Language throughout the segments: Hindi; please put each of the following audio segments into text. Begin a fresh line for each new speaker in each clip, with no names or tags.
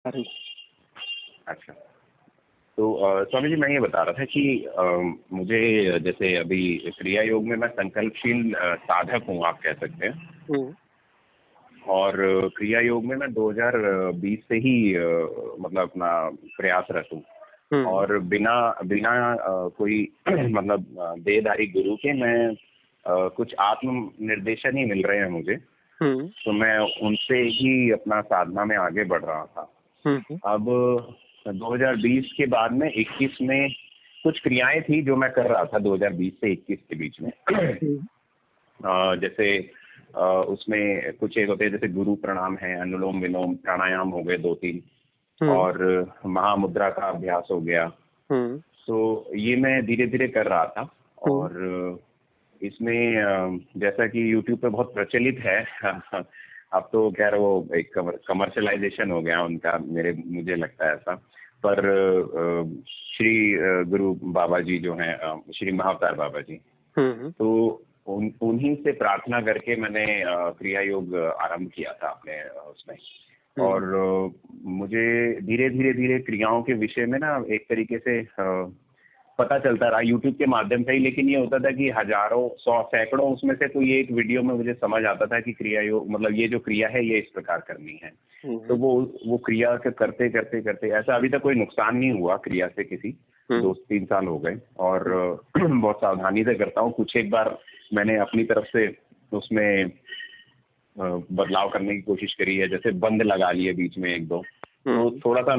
अरे
अच्छा। तो स्वामी जी, मैं ये बता रहा था कि मुझे जैसे अभी क्रिया योग में मैं संकल्पशील साधक हूँ, आप कह सकते हैं।
हम्म
और क्रिया योग में मैं 2020 से ही मतलब अपना प्रयासरत हूँ।
हम्म
और बिना बिना कोई मतलब देहधारी गुरु के मैं कुछ आत्म निर्देशन ही मिल रहे हैं मुझे।
हम्म
तो मैं उनसे ही अपना साधना में आगे बढ़ रहा था।
हम्म
अब 2020 के बाद में 21 में कुछ क्रियाएं थी जो मैं कर रहा था 2020 से 21 के बीच में।
हम्म
जैसे उसमें कुछ एक होते हैं, जैसे गुरु प्रणाम है, अनुलोम विलोम प्राणायाम हो गए 2-3,
हम्म
और महामुद्रा का अभ्यास हो गया।
हम्म
तो ये मैं धीरे धीरे कर रहा था।
हम्म
और इसमें जैसा कि यूट्यूब पे बहुत प्रचलित है अब तो खैर वो एक कमर्शलाइजेशन हो गया उनका, मुझे लगता है ऐसा। पर श्री गुरु बाबा जी जो हैं, श्री महाअवतार बाबा जी,
हम्म
तो उन्हीं से प्रार्थना करके मैंने क्रिया योग आरंभ किया था अपने उसमें।
हम्म
और मुझे धीरे धीरे धीरे क्रियाओं के विषय में ना एक तरीके से पता चलता रहा यूट्यूब के माध्यम से ही। लेकिन ये होता था कि हजारों, सौ, सैकड़ों उसमें से कोई एक वीडियो में मुझे समझ आता था कि क्रिया योग मतलब ये जो क्रिया है ये इस प्रकार करनी है। तो
हम्म
वो क्रिया के करते करते करते ऐसा अभी तक कोई नुकसान नहीं हुआ क्रिया से किसी।
हम्म
2-3 साल हो गए। और बहुत सावधानी से करता हूँ। कुछ एक बार मैंने अपनी तरफ से उसमें बदलाव करने की कोशिश करी है, जैसे बंद लगा लिए बीच में एक दो। तो
हम्म
थोड़ा सा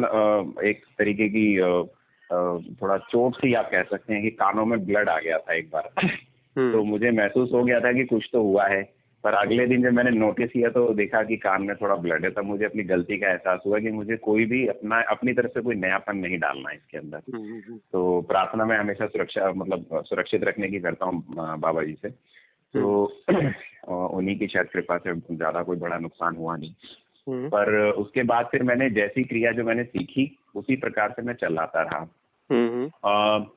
एक तरीके की थोड़ा चोट सी आप कह सकते हैं कि कानों में ब्लड आ गया था एक बार। तो
हम्म
मुझे महसूस हो गया था कि कुछ तो हुआ है। पर अगले दिन जब मैंने नोटिस किया तो देखा कि कान में थोड़ा ब्लड है, तब मुझे अपनी गलती का एहसास हुआ कि मुझे कोई भी अपनी तरफ से कोई नयापन नहीं डालना है इसके अंदर।
हम्म
तो प्रार्थना में हमेशा सुरक्षा मतलब सुरक्षित रखने की करता हूँ बाबा जी से।
हम्म
तो उन्हीं की शायद कृपा से ज्यादा कोई बड़ा नुकसान हुआ नहीं।
हम्म
पर उसके बाद फिर मैंने जैसी क्रिया जो मैंने सीखी उसी प्रकार से मैं चलाता रहा।
हम्म
अ,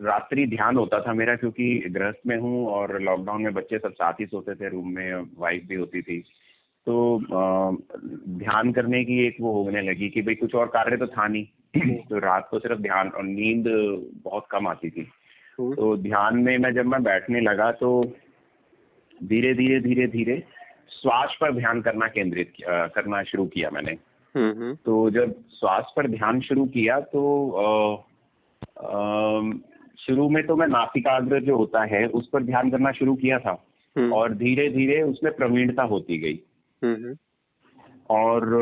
रात्रि ध्यान होता था मेरा, क्योंकि गृहस्थ में हूँ और लॉकडाउन में बच्चे सब साथ ही सोते थे रूम में, वाइफ भी होती थी। तो ध्यान करने की एक वो होने लगी कि भाई कुछ और कार्य तो था नहीं। तो रात को सिर्फ ध्यान, और नींद बहुत कम आती थी। तो ध्यान में जब मैं बैठने लगा तो धीरे धीरे धीरे धीरे श्वास पर ध्यान करना शुरू किया मैंने।
हम्म
तो जब श्वास पर ध्यान शुरू किया तो अम, शुरू में तो मैं नासिकाग्र जो होता है उस पर ध्यान करना शुरू किया था।
हम्म
और धीरे धीरे उसमें प्रवीणता होती गई।
हम्म
और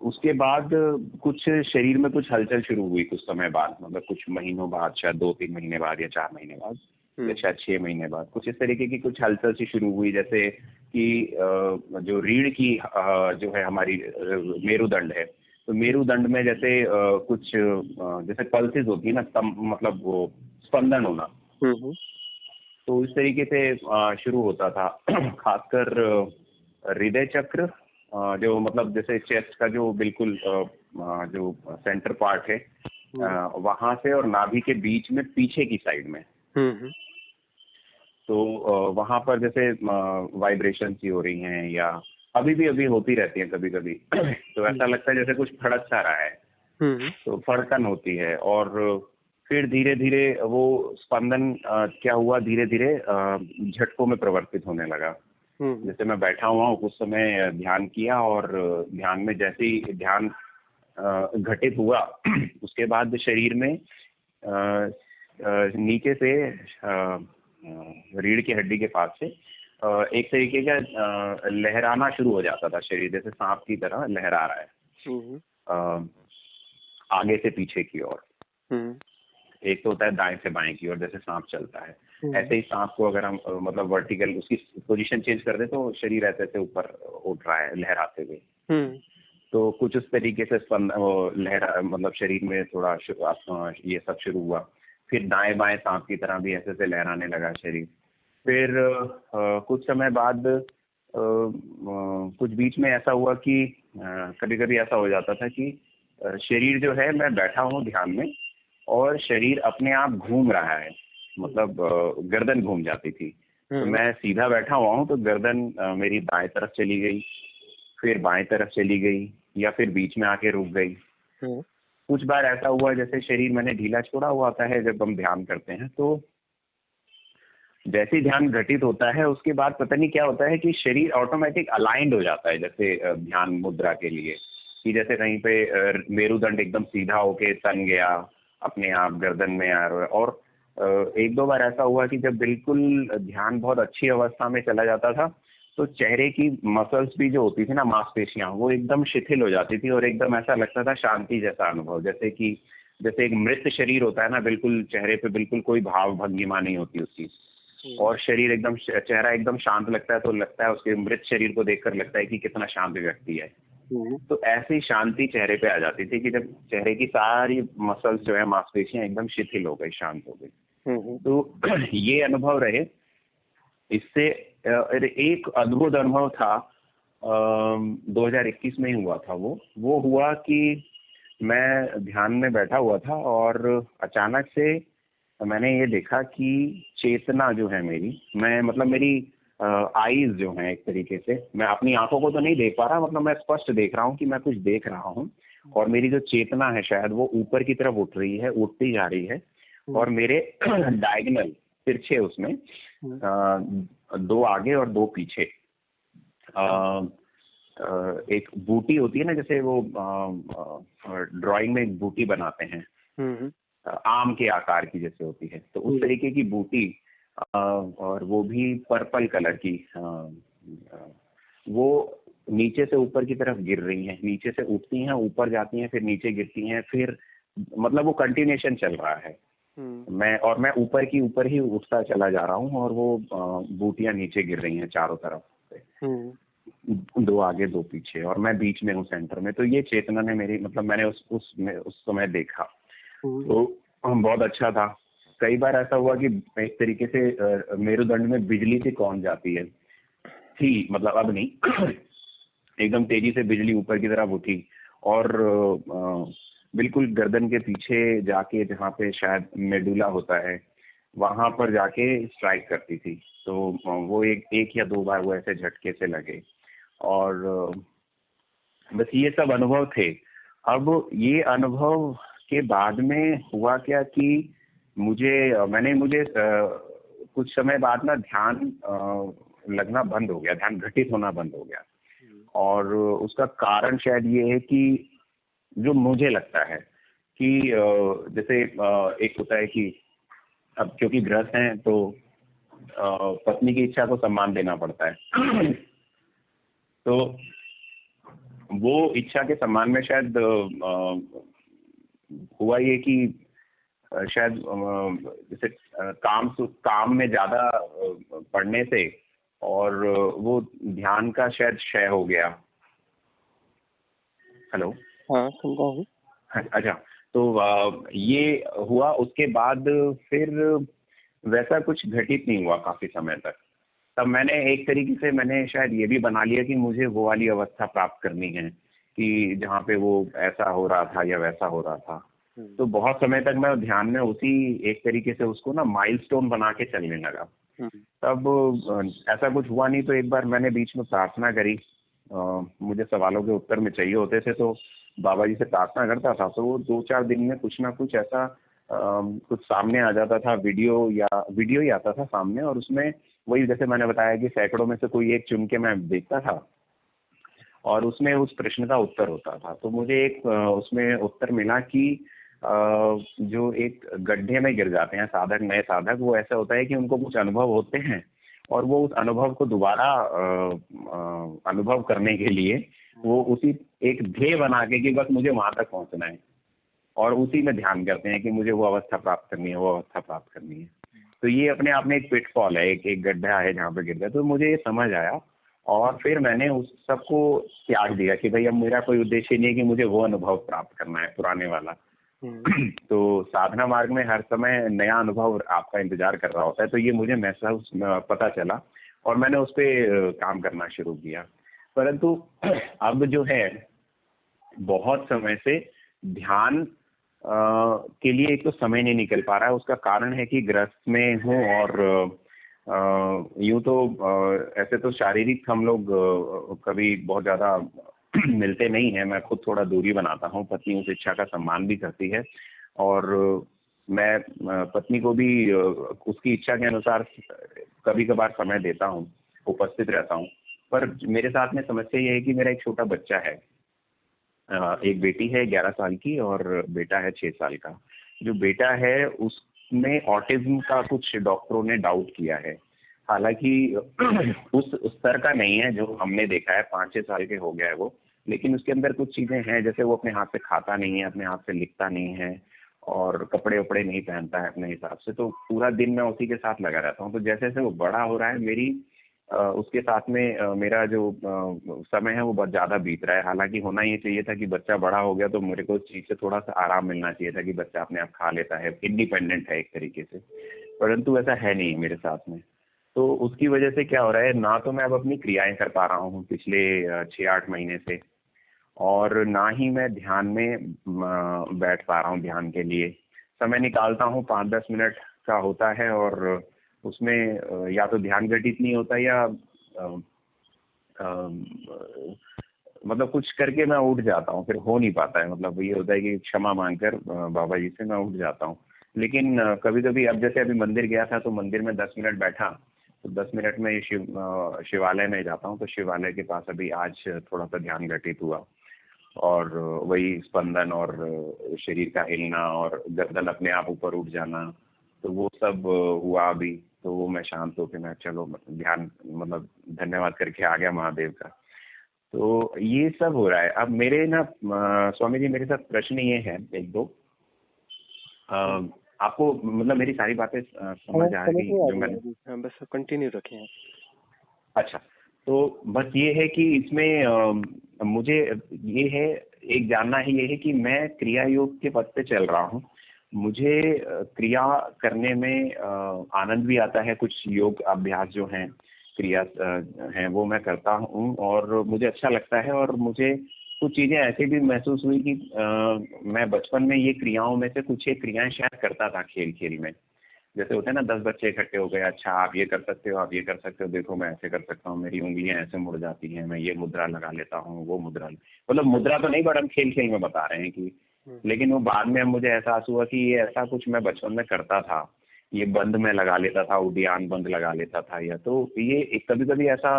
उसके बाद कुछ शरीर में कुछ हलचल शुरू हुई कुछ समय बाद, मतलब कुछ महीनों बाद, शायद 2-3 महीने बाद या 4 महीने बाद, या शायद 6 महीने बाद, कुछ इस तरीके की कुछ हलचल सी शुरू हुई। जैसे कि जो रीढ़ की जो है हमारी मेरुदंड है, तो मेरुदंड में जैसे कुछ जैसे पल्सेस होती है ना, मतलब वो स्पंदन होना।
हम्म
तो इस तरीके से शुरू होता था। खासकर हृदय चक्र, जो मतलब जैसे चेस्ट का जो बिल्कुल जो सेंटर पार्ट है, वहां से और नाभि के बीच में पीछे की साइड में।
हम्म
तो वहां पर जैसे वाइब्रेशन सी हो रही हैं, या अभी होती रहती हैं कभी कभी। तो ऐसा लगता है जैसे कुछ फड़क सा रहा है।
हम्म
तो फड़कन होती है। और फिर धीरे धीरे वो स्पंदन क्या हुआ, धीरे धीरे झटकों में परिवर्तित होने लगा।
हम्म
जैसे मैं बैठा हुआ हूँ कुछ समय ध्यान किया, और ध्यान में जैसे ही ध्यान घटित हुआ उसके बाद शरीर में नीचे से रीढ़ की हड्डी के पास से एक तरीके का लहराना शुरू हो जाता था शरीर, जैसे सांप की तरह लहरा रहा है
हम्म
अ, आगे से पीछे की ओर।
हम्म
एक तो होता है दाएं से बाएं की ओर, जैसे सांप चलता है।
हम्म
ऐसे ही सांप को अगर हम मतलब वर्टिकल उसकी पोजीशन चेंज कर दे तो शरीर ऐसे ऐसे ऊपर उठ रहा है लहराते हुए।
हम्म
तो कुछ उस तरीके से वो लहरा, मतलब शरीर में थोड़ा ये सब शुरू हुआ। फिर दाएं बाएं सांप की तरह भी ऐसे ऐसे लहराने लगा शरीर। फिर कुछ समय बाद कुछ बीच में ऐसा हुआ कि कभी कभी ऐसा हो जाता था कि शरीर जो है, मैं बैठा हूँ ध्यान में और शरीर अपने आप घूम रहा है, मतलब गर्दन घूम जाती थी। तो मैं सीधा बैठा हुआ हूँ तो गर्दन मेरी दाएं तरफ चली गई, फिर बाएं तरफ चली गई, या फिर बीच में आके रुक गई।
हम्म,
कुछ बार ऐसा हुआ जैसे शरीर मैंने ढीला छोड़ा हुआ होता है जब हम ध्यान करते हैं, तो जैसे ही ध्यान घटित होता है उसके बाद पता नहीं क्या होता है कि शरीर ऑटोमेटिक अलाइंड हो जाता है, जैसे ध्यान मुद्रा के लिए, कि जैसे कहीं पे मेरुदंड एकदम सीधा होके तन गया अपने आप गर्दन में और एक दो बार ऐसा हुआ कि जब बिल्कुल ध्यान बहुत अच्छी अवस्था में चला जाता था तो चेहरे की मसल्स भी जो होती थी ना, मांसपेशियां, वो एकदम शिथिल हो जाती थी और एकदम ऐसा लगता था शांति जैसा अनुभव, जैसे एक मृत शरीर होता है ना, बिल्कुल चेहरे पे बिल्कुल कोई भाव भंगिमा नहीं होती उसकी, और शरीर एकदम चेहरा एकदम शांत लगता है, तो लगता है उसके मृत शरीर को देखकर लगता है कि कितना शांत व्यक्ति है।
हम्म,
तो ऐसी शांति चेहरे पे आ जाती थी कि जब चेहरे की सारी मसल्स जो है, मांसपेशियां एकदम शिथिल हो गई, शांत हो गई।
हम्म,
तो ये अनुभव रहे। इससे एक अद्भुत अनुभव था, 2021 में ही हुआ था। वो हुआ कि मैं ध्यान में बैठा हुआ था और अचानक से मैंने ये देखा कि चेतना जो है मेरी, मैं मतलब मेरी आईज जो हैं, एक तरीके से मैं अपनी आंखों को तो नहीं देख पा रहा, मतलब मैं स्पष्ट देख रहा हूँ कि मैं कुछ देख रहा हूँ, और मेरी जो चेतना है शायद वो ऊपर की तरफ उठ रही है, उठती जा रही है, और मेरे डायगनल तिरछे उसमें दो आगे और दो पीछे एक बूटी होती है ना, जैसे वो ड्राइंग में एक बूटी बनाते हैं,
हम्म,
आम के आकार की जैसे होती है, तो उस तरीके की बूटी, और वो भी पर्पल कलर की, वो नीचे से ऊपर की तरफ गिर रही हैं, नीचे से उठती हैं, ऊपर जाती हैं, फिर नीचे गिरती हैं, फिर मतलब वो कंटिन्यूएशन चल रहा है। मैं ऊपर ही उठता चला जा रहा हूँ, और वो बूटियां नीचे गिर रही हैं चारों तरफ से, दो आगे दो पीछे, और मैं बीच में हूँ सेंटर में। तो ये चेतना ने मेरी, मतलब मैंने उस समय देखा, तो बहुत अच्छा था। कई बार ऐसा हुआ कि एक तरीके से मेरुदंड में बिजली सी कौन जाती है, थी मतलब अब नहीं, एकदम तेजी से बिजली ऊपर की तरफ उठी, और बिल्कुल गर्दन के पीछे जाके, जहाँ पे शायद मेडुला होता है, वहां पर जाके स्ट्राइक करती थी। तो वो एक या दो बार वो ऐसे झटके से लगे, और बस ये सब अनुभव थे। अब ये अनुभव के बाद में हुआ क्या कि मुझे कुछ समय बाद ना ध्यान लगना बंद हो गया, ध्यान घटित होना बंद हो गया, और उसका कारण शायद ये है कि जो मुझे लगता है कि जैसे एक होता है कि अब क्योंकि गृहस्थ हैं तो पत्नी की इच्छा को सम्मान देना पड़ता है। तो वो इच्छा के सम्मान में शायद हुआ ये कि शायद जैसे काम में ज्यादा पढ़ने से, और वो ध्यान का शायद क्षय हो गया। हेलो।
हाँ, सुन रहा हूँ।
अच्छा, तो ये हुआ, उसके बाद फिर वैसा कुछ घटित नहीं हुआ काफी समय तक। तब मैंने एक तरीके से मैंने शायद ये भी बना लिया कि मुझे वो वाली अवस्था प्राप्त करनी है कि जहाँ पे वो ऐसा हो रहा था या वैसा हो रहा था। तो बहुत समय तक मैं ध्यान में उसी एक तरीके से उसको ना माइलस्टोन बना के चलने लगा। तब ऐसा कुछ हुआ नहीं, तो एक बार मैंने बीच में प्रार्थना करी, मुझे सवालों के उत्तर में चाहिए होते थे, तो बाबा जी से प्रार्थना करता था, तो वो 2-4 दिन में कुछ ना कुछ ऐसा कुछ सामने आ जाता था, वीडियो ही आता था सामने, और उसमें वही जैसे मैंने बताया कि सैकड़ों में से कोई एक चुन के मैं देखता था, और उसमें उस प्रश्न का उत्तर होता था। तो मुझे एक उसमें उत्तर मिला कि जो एक गड्ढे में गिर जाते हैं साधक, नए साधक, वो ऐसा होता है कि उनको कुछ अनुभव होते हैं, और वो उस अनुभव को दोबारा अनुभव करने के लिए वो उसी एक ध्येय बना के कि बस मुझे वहां तक पहुंचना है, और उसी में ध्यान करते हैं कि मुझे वो अवस्था प्राप्त करनी है, वो अवस्था प्राप्त करनी है। तो ये अपने आप में एक पिटफॉल है, एक गड्ढा है जहाँ पे गिर गया। तो मुझे ये समझ आया, और फिर मैंने उस सबको त्याग दिया कि भाई अब मेरा कोई उद्देश्य नहीं है कि मुझे वो अनुभव प्राप्त करना है पुराने वाला। तो साधना मार्ग में हर समय नया अनुभव आपका इंतजार कर रहा होता है, तो ये मुझे महसूस पता चला, और मैंने उस पर काम करना शुरू किया। परंतु अब जो है, बहुत समय से ध्यान के लिए एक तो समय नहीं निकल पा रहा है। उसका कारण है कि गृहस्थ में हूँ, और यूं तो ऐसे तो शारीरिक हम लोग कभी बहुत ज्यादा मिलते नहीं हैं, मैं खुद थोड़ा दूरी बनाता हूँ। पत्नी उस इच्छा का सम्मान भी करती है और मैं पत्नी को भी उसकी इच्छा के अनुसार कभी कभार समय देता हूँ, उपस्थित रहता हूँ। पर मेरे साथ में समस्या ये है कि मेरा एक छोटा बच्चा है। एक बेटी है 11 साल की और बेटा है 6 साल का। जो बेटा है उसमें ऑटिज्म का कुछ डॉक्टरों ने डाउट किया है। हालांकि उस स्तर का नहीं है जो हमने देखा है, 5-6 साल के हो गया है वो। लेकिन उसके अंदर कुछ चीजें हैं, जैसे वो अपने हाथ से खाता नहीं है, अपने हाथ से लिखता नहीं है और कपड़े वपड़े नहीं पहनता है अपने हिसाब से। तो पूरा दिन मैं उसी के साथ लगा रहता हूँ। तो जैसे जैसे वो बड़ा हो रहा है, मेरी उसके साथ में मेरा जो समय है वो बहुत ज़्यादा बीत रहा है। हालांकि होना ये चाहिए था कि बच्चा बड़ा हो गया तो मेरे को उस चीज़ से थोड़ा सा आराम मिलना चाहिए था कि बच्चा अपने आप खा लेता है, इंडिपेंडेंट है एक तरीके से। परंतु ऐसा है नहीं मेरे साथ में। तो उसकी वजह से क्या हो रहा है, ना तो मैं अब अपनी क्रियाएं कर पा रहा हूँ पिछले 6-8 महीने से, और ना ही मैं ध्यान में बैठ पा रहा हूँ ध्यान के लिए। समय निकालता हूँ, 5-10 मिनट का होता है और उसमें या तो ध्यान घटित नहीं होता या अ, अ, मतलब कुछ करके मैं उठ जाता हूँ, फिर हो नहीं पाता है। मतलब ये होता है कि क्षमा मांगकर बाबा जी से मैं उठ जाता हूँ। लेकिन कभी कभी, अब जैसे अभी मंदिर गया था तो मंदिर में 10 मिनट बैठा, तो 10 मिनट में शिवालय में जाता हूँ, तो शिवालय के पास अभी आज थोड़ा सा ध्यान घटित हुआ और वही स्पंदन और शरीर का हिलना और गर्दन अपने आप ऊपर उठ जाना, तो वो सब हुआ अभी। तो वो मैं शांत होकर मैं चलो ध्यान मतलब धन्यवाद करके आ गया महादेव का। तो ये सब हो रहा है। अब मेरे ना स्वामी जी, मेरे साथ प्रश्न ये है एक दो। अ, आपको मतलब मेरी सारी बातें
हाँ,
समझ आ
समझ
गई
में आ
जो
रही है
मैंने?
अभी। हाँ, बस कंटिन्यू रखें आप।
अच्छा, तो बस ये है कि इसमें मुझे ये है, एक जानना है ये है कि मैं क्रिया योग के पद पे चल रहा हूँ। मुझे क्रिया करने में आनंद भी आता है। कुछ योग अभ्यास जो हैं, क्रिया हैं, वो मैं करता हूँ और मुझे अच्छा लगता है। और मुझे कुछ चीजें ऐसी भी महसूस हुई कि मैं बचपन में ये क्रियाओं में से कुछ एक क्रियाएं शायद करता था खेल खेल में। जैसे होते हैं ना, 10 बच्चे इकट्ठे हो गए, अच्छा आप ये कर सकते हो, आप ये कर सकते हो, देखो मैं ऐसे कर सकता हूँ, मेरी उंगलियां ऐसे मुड़ जाती हैं, मैं ये मुद्रा लगा लेता हूँ, वो मुद्रा, मतलब मुद्रा तो नहीं, बट हम खेल खेल में बता रहे हैं कि। लेकिन वो बाद में अब मुझे एहसास हुआ कि ये ऐसा कुछ मैं बचपन में करता था। ये बंद में लगा लेता था, उद्यान बंद लगा लेता था, या तो ये कभी कभी ऐसा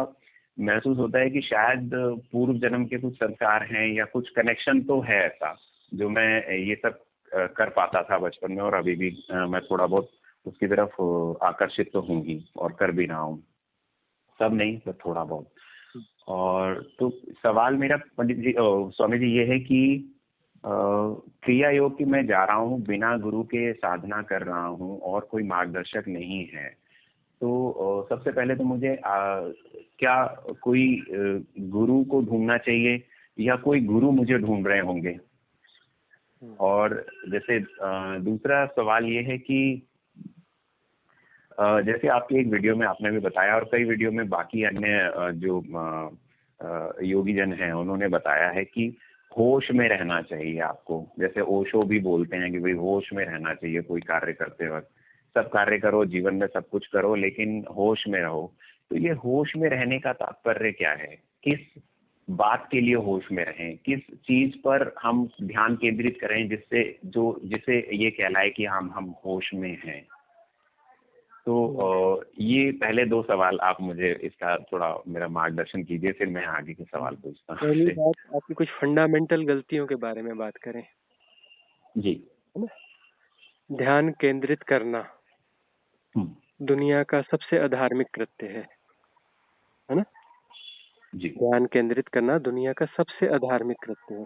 महसूस होता है कि शायद पूर्व जन्म के कुछ संस्कार हैं या कुछ कनेक्शन तो है ऐसा, जो मैं ये सब कर पाता था बचपन में, और अभी भी मैं थोड़ा बहुत उसकी तरफ आकर्षित तो हूँ ही और कर भी रहा हूँ। सब नहीं, पर थोड़ा बहुत। और तो सवाल मेरा पंडित जी, स्वामी जी, ये है कि क्रिया योग की मैं जा रहा हूँ, बिना गुरु के साधना कर रहा हूँ और कोई मार्गदर्शक नहीं है। तो सबसे पहले तो मुझे क्या कोई गुरु को ढूंढना चाहिए या कोई गुरु मुझे ढूंढ रहे होंगे? और जैसे दूसरा सवाल ये है कि जैसे आपके एक वीडियो में आपने भी बताया और कई वीडियो में बाकी अन्य जो योगी जन हैं उन्होंने बताया है कि होश में रहना चाहिए आपको। जैसे ओशो भी बोलते हैं कि भाई होश में रहना चाहिए कोई कार्य करते वक्त। सब कार्य करो, जीवन में सब कुछ करो, लेकिन होश में रहो। तो ये होश में रहने का तात्पर्य क्या है? किस बात के लिए होश में रहें? किस चीज पर हम ध्यान केंद्रित करें जिससे जिसे ये कहलाए कि हम होश में हैं? तो ये पहले दो सवाल आप मुझे इसका थोड़ा मेरा मार्गदर्शन कीजिए, फिर मैं आगे के सवाल पूछता हूँ
पहली
आपसे।
बात, आपकी कुछ फंडामेंटल गलतियों के बारे में बात करें,
जी।
है ना। ध्यान केंद्रित करना
हम्म,
दुनिया का सबसे अधार्मिक कृत्य है ना।
जी।
ध्यान केंद्रित करना दुनिया का सबसे अधार्मिक कृत्य है।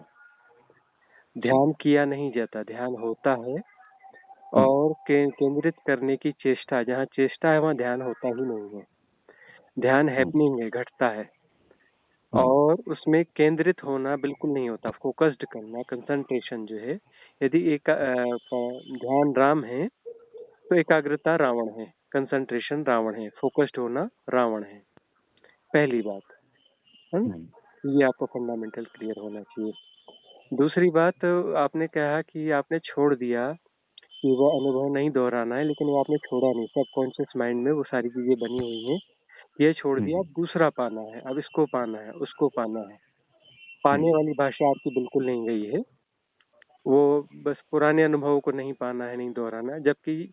ध्यान किया नहीं जाता, ध्यान होता है।
हम्म,
और केंद्रित करने की चेष्टा, जहाँ चेष्टा है वहाँ ध्यान होता ही नहीं है। ध्यान
हम्म,
हैपनिंग है, घटता है।
हम्म,
और उसमें केंद्रित होना बिल्कुल नहीं होता। फोकस्ड करना, कंसंट्रेशन जो है, यदि एक ध्यान राम है तो एकाग्रता रावण है, कंसंट्रेशन रावण है, फोकस्ड होना रावण है। पहली बात है ना?
हम्म,
ये आपको फंडामेंटल क्लियर होना चाहिए। दूसरी बात, आपने कहा कि आपने छोड़ दिया कि वो अनुभव नहीं दोहराना है, लेकिन वो आपने छोड़ा नहीं। सबकॉन्शियस माइंड में वो सारी चीजें बनी हुई हैं। ये छोड़ दिया, अब दूसरा पाना है, अब इसको पाना है, उसको पाना है। पाने वाली भाषा आपकी बिल्कुल नहीं गई है। वो बस पुराने अनुभवों को नहीं पाना है, नहीं दोहराना है। जबकि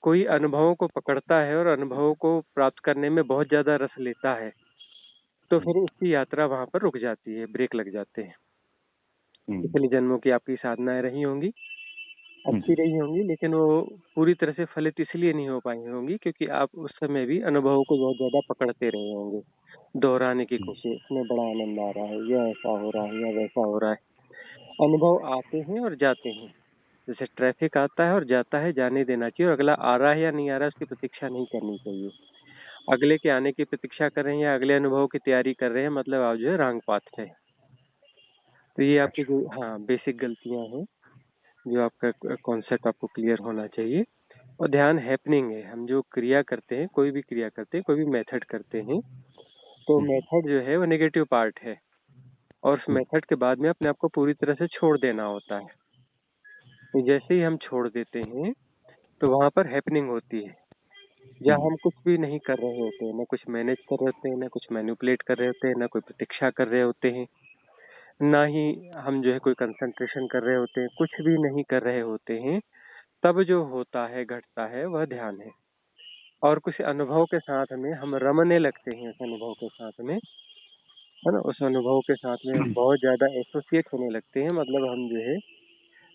कोई अनुभवों को पकड़ता है और अनुभवों को प्राप्त करने में बहुत ज़्यादा रस लेता है, तो फिर उसकी यात्रा वहाँ पर रुक जाती है, ब्रेक लग जाते हैं। पिछले जन्मों की आपकी साधनाएँ रही होंगी, अच्छी रही होंगी, लेकिन वो पूरी तरह से फलित इसलिए नहीं हो पाई होंगी क्योंकि आप उस समय भी अनुभवों को बहुत ज़्यादा पकड़ते रहे होंगे। दोहराने की कोशिश, इसमें बड़ा आनंद आ रहा है, या ऐसा हो रहा है या वैसा हो रहा है। अनुभव आते हैं और जाते हैं। जैसे ट्रैफिक आता है और जाता है, जाने देना चाहिए, और अगला आ रहा है या नहीं आ रहा है उसकी प्रतीक्षा नहीं करनी चाहिए। अगले के आने की प्रतीक्षा कर रहे हैं या अगले अनुभव की तैयारी कर रहे हैं, मतलब आप जो है रॉन्ग पाथ पे हैं। तो ये आपकी
अच्छा।
जो बेसिक गलतियां हैं, जो आपका कॉन्सेप्ट आपको क्लियर होना चाहिए। और ध्यान हैपनिंग है। हम जो क्रिया करते हैं, कोई भी क्रिया करते हैं, कोई भी मेथड करते हैं, तो मेथड जो है वो नेगेटिव पार्ट है, और उस मेथड के बाद में अपने आप को पूरी तरह से छोड़ देना होता है। तो जैसे ही हम छोड़ देते हैं तो वहां पर हैपनिंग होती है, जहाँ हम कुछ भी नहीं कर रहे होते हैं, ना कुछ मैनेज कर रहे होते हैं, ना कुछ मैनिपुलेट कर रहे होते हैं, ना कोई प्रतीक्षा कर रहे होते हैं, ना ही हम जो है कोई कंसंट्रेशन कर रहे होते हैं, कुछ भी नहीं कर रहे होते हैं। तब जो होता है, घटता है, वह ध्यान है। और कुछ अनुभव के साथ में हम रमने लगते हैं, उस अनुभव के साथ में, है ना, उस अनुभव के साथ में हम बहुत ज्यादा एसोसिएट होने लगते हैं। मतलब हम जो है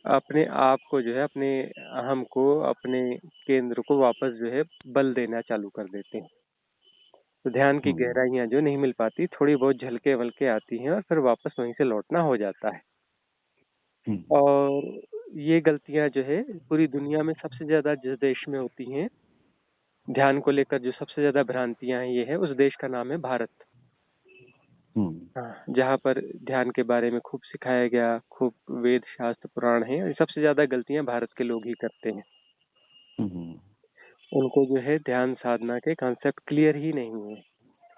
अपने आप को जो है, अपने अहम को, अपने केंद्र को वापस जो है बल देना चालू कर देते हैं। तो ध्यान की गहराइयां जो नहीं मिल पाती, थोड़ी बहुत झलके वलके आती हैं और फिर वापस वहीं से लौटना हो जाता है। और ये गलतियां जो है पूरी दुनिया में सबसे ज्यादा जिस देश में होती हैं, ध्यान को लेकर जो सबसे ज्यादा भ्रांतियां हैं, ये है, उस देश का नाम है भारत। हाँ, जहाँ पर ध्यान के बारे में खूब सिखाया गया, खूब वेद शास्त्र पुराण है, और सबसे ज्यादा गलतियां भारत के लोग ही करते हैं। उनको जो है ध्यान साधना के कॉन्सेप्ट क्लियर ही नहीं है।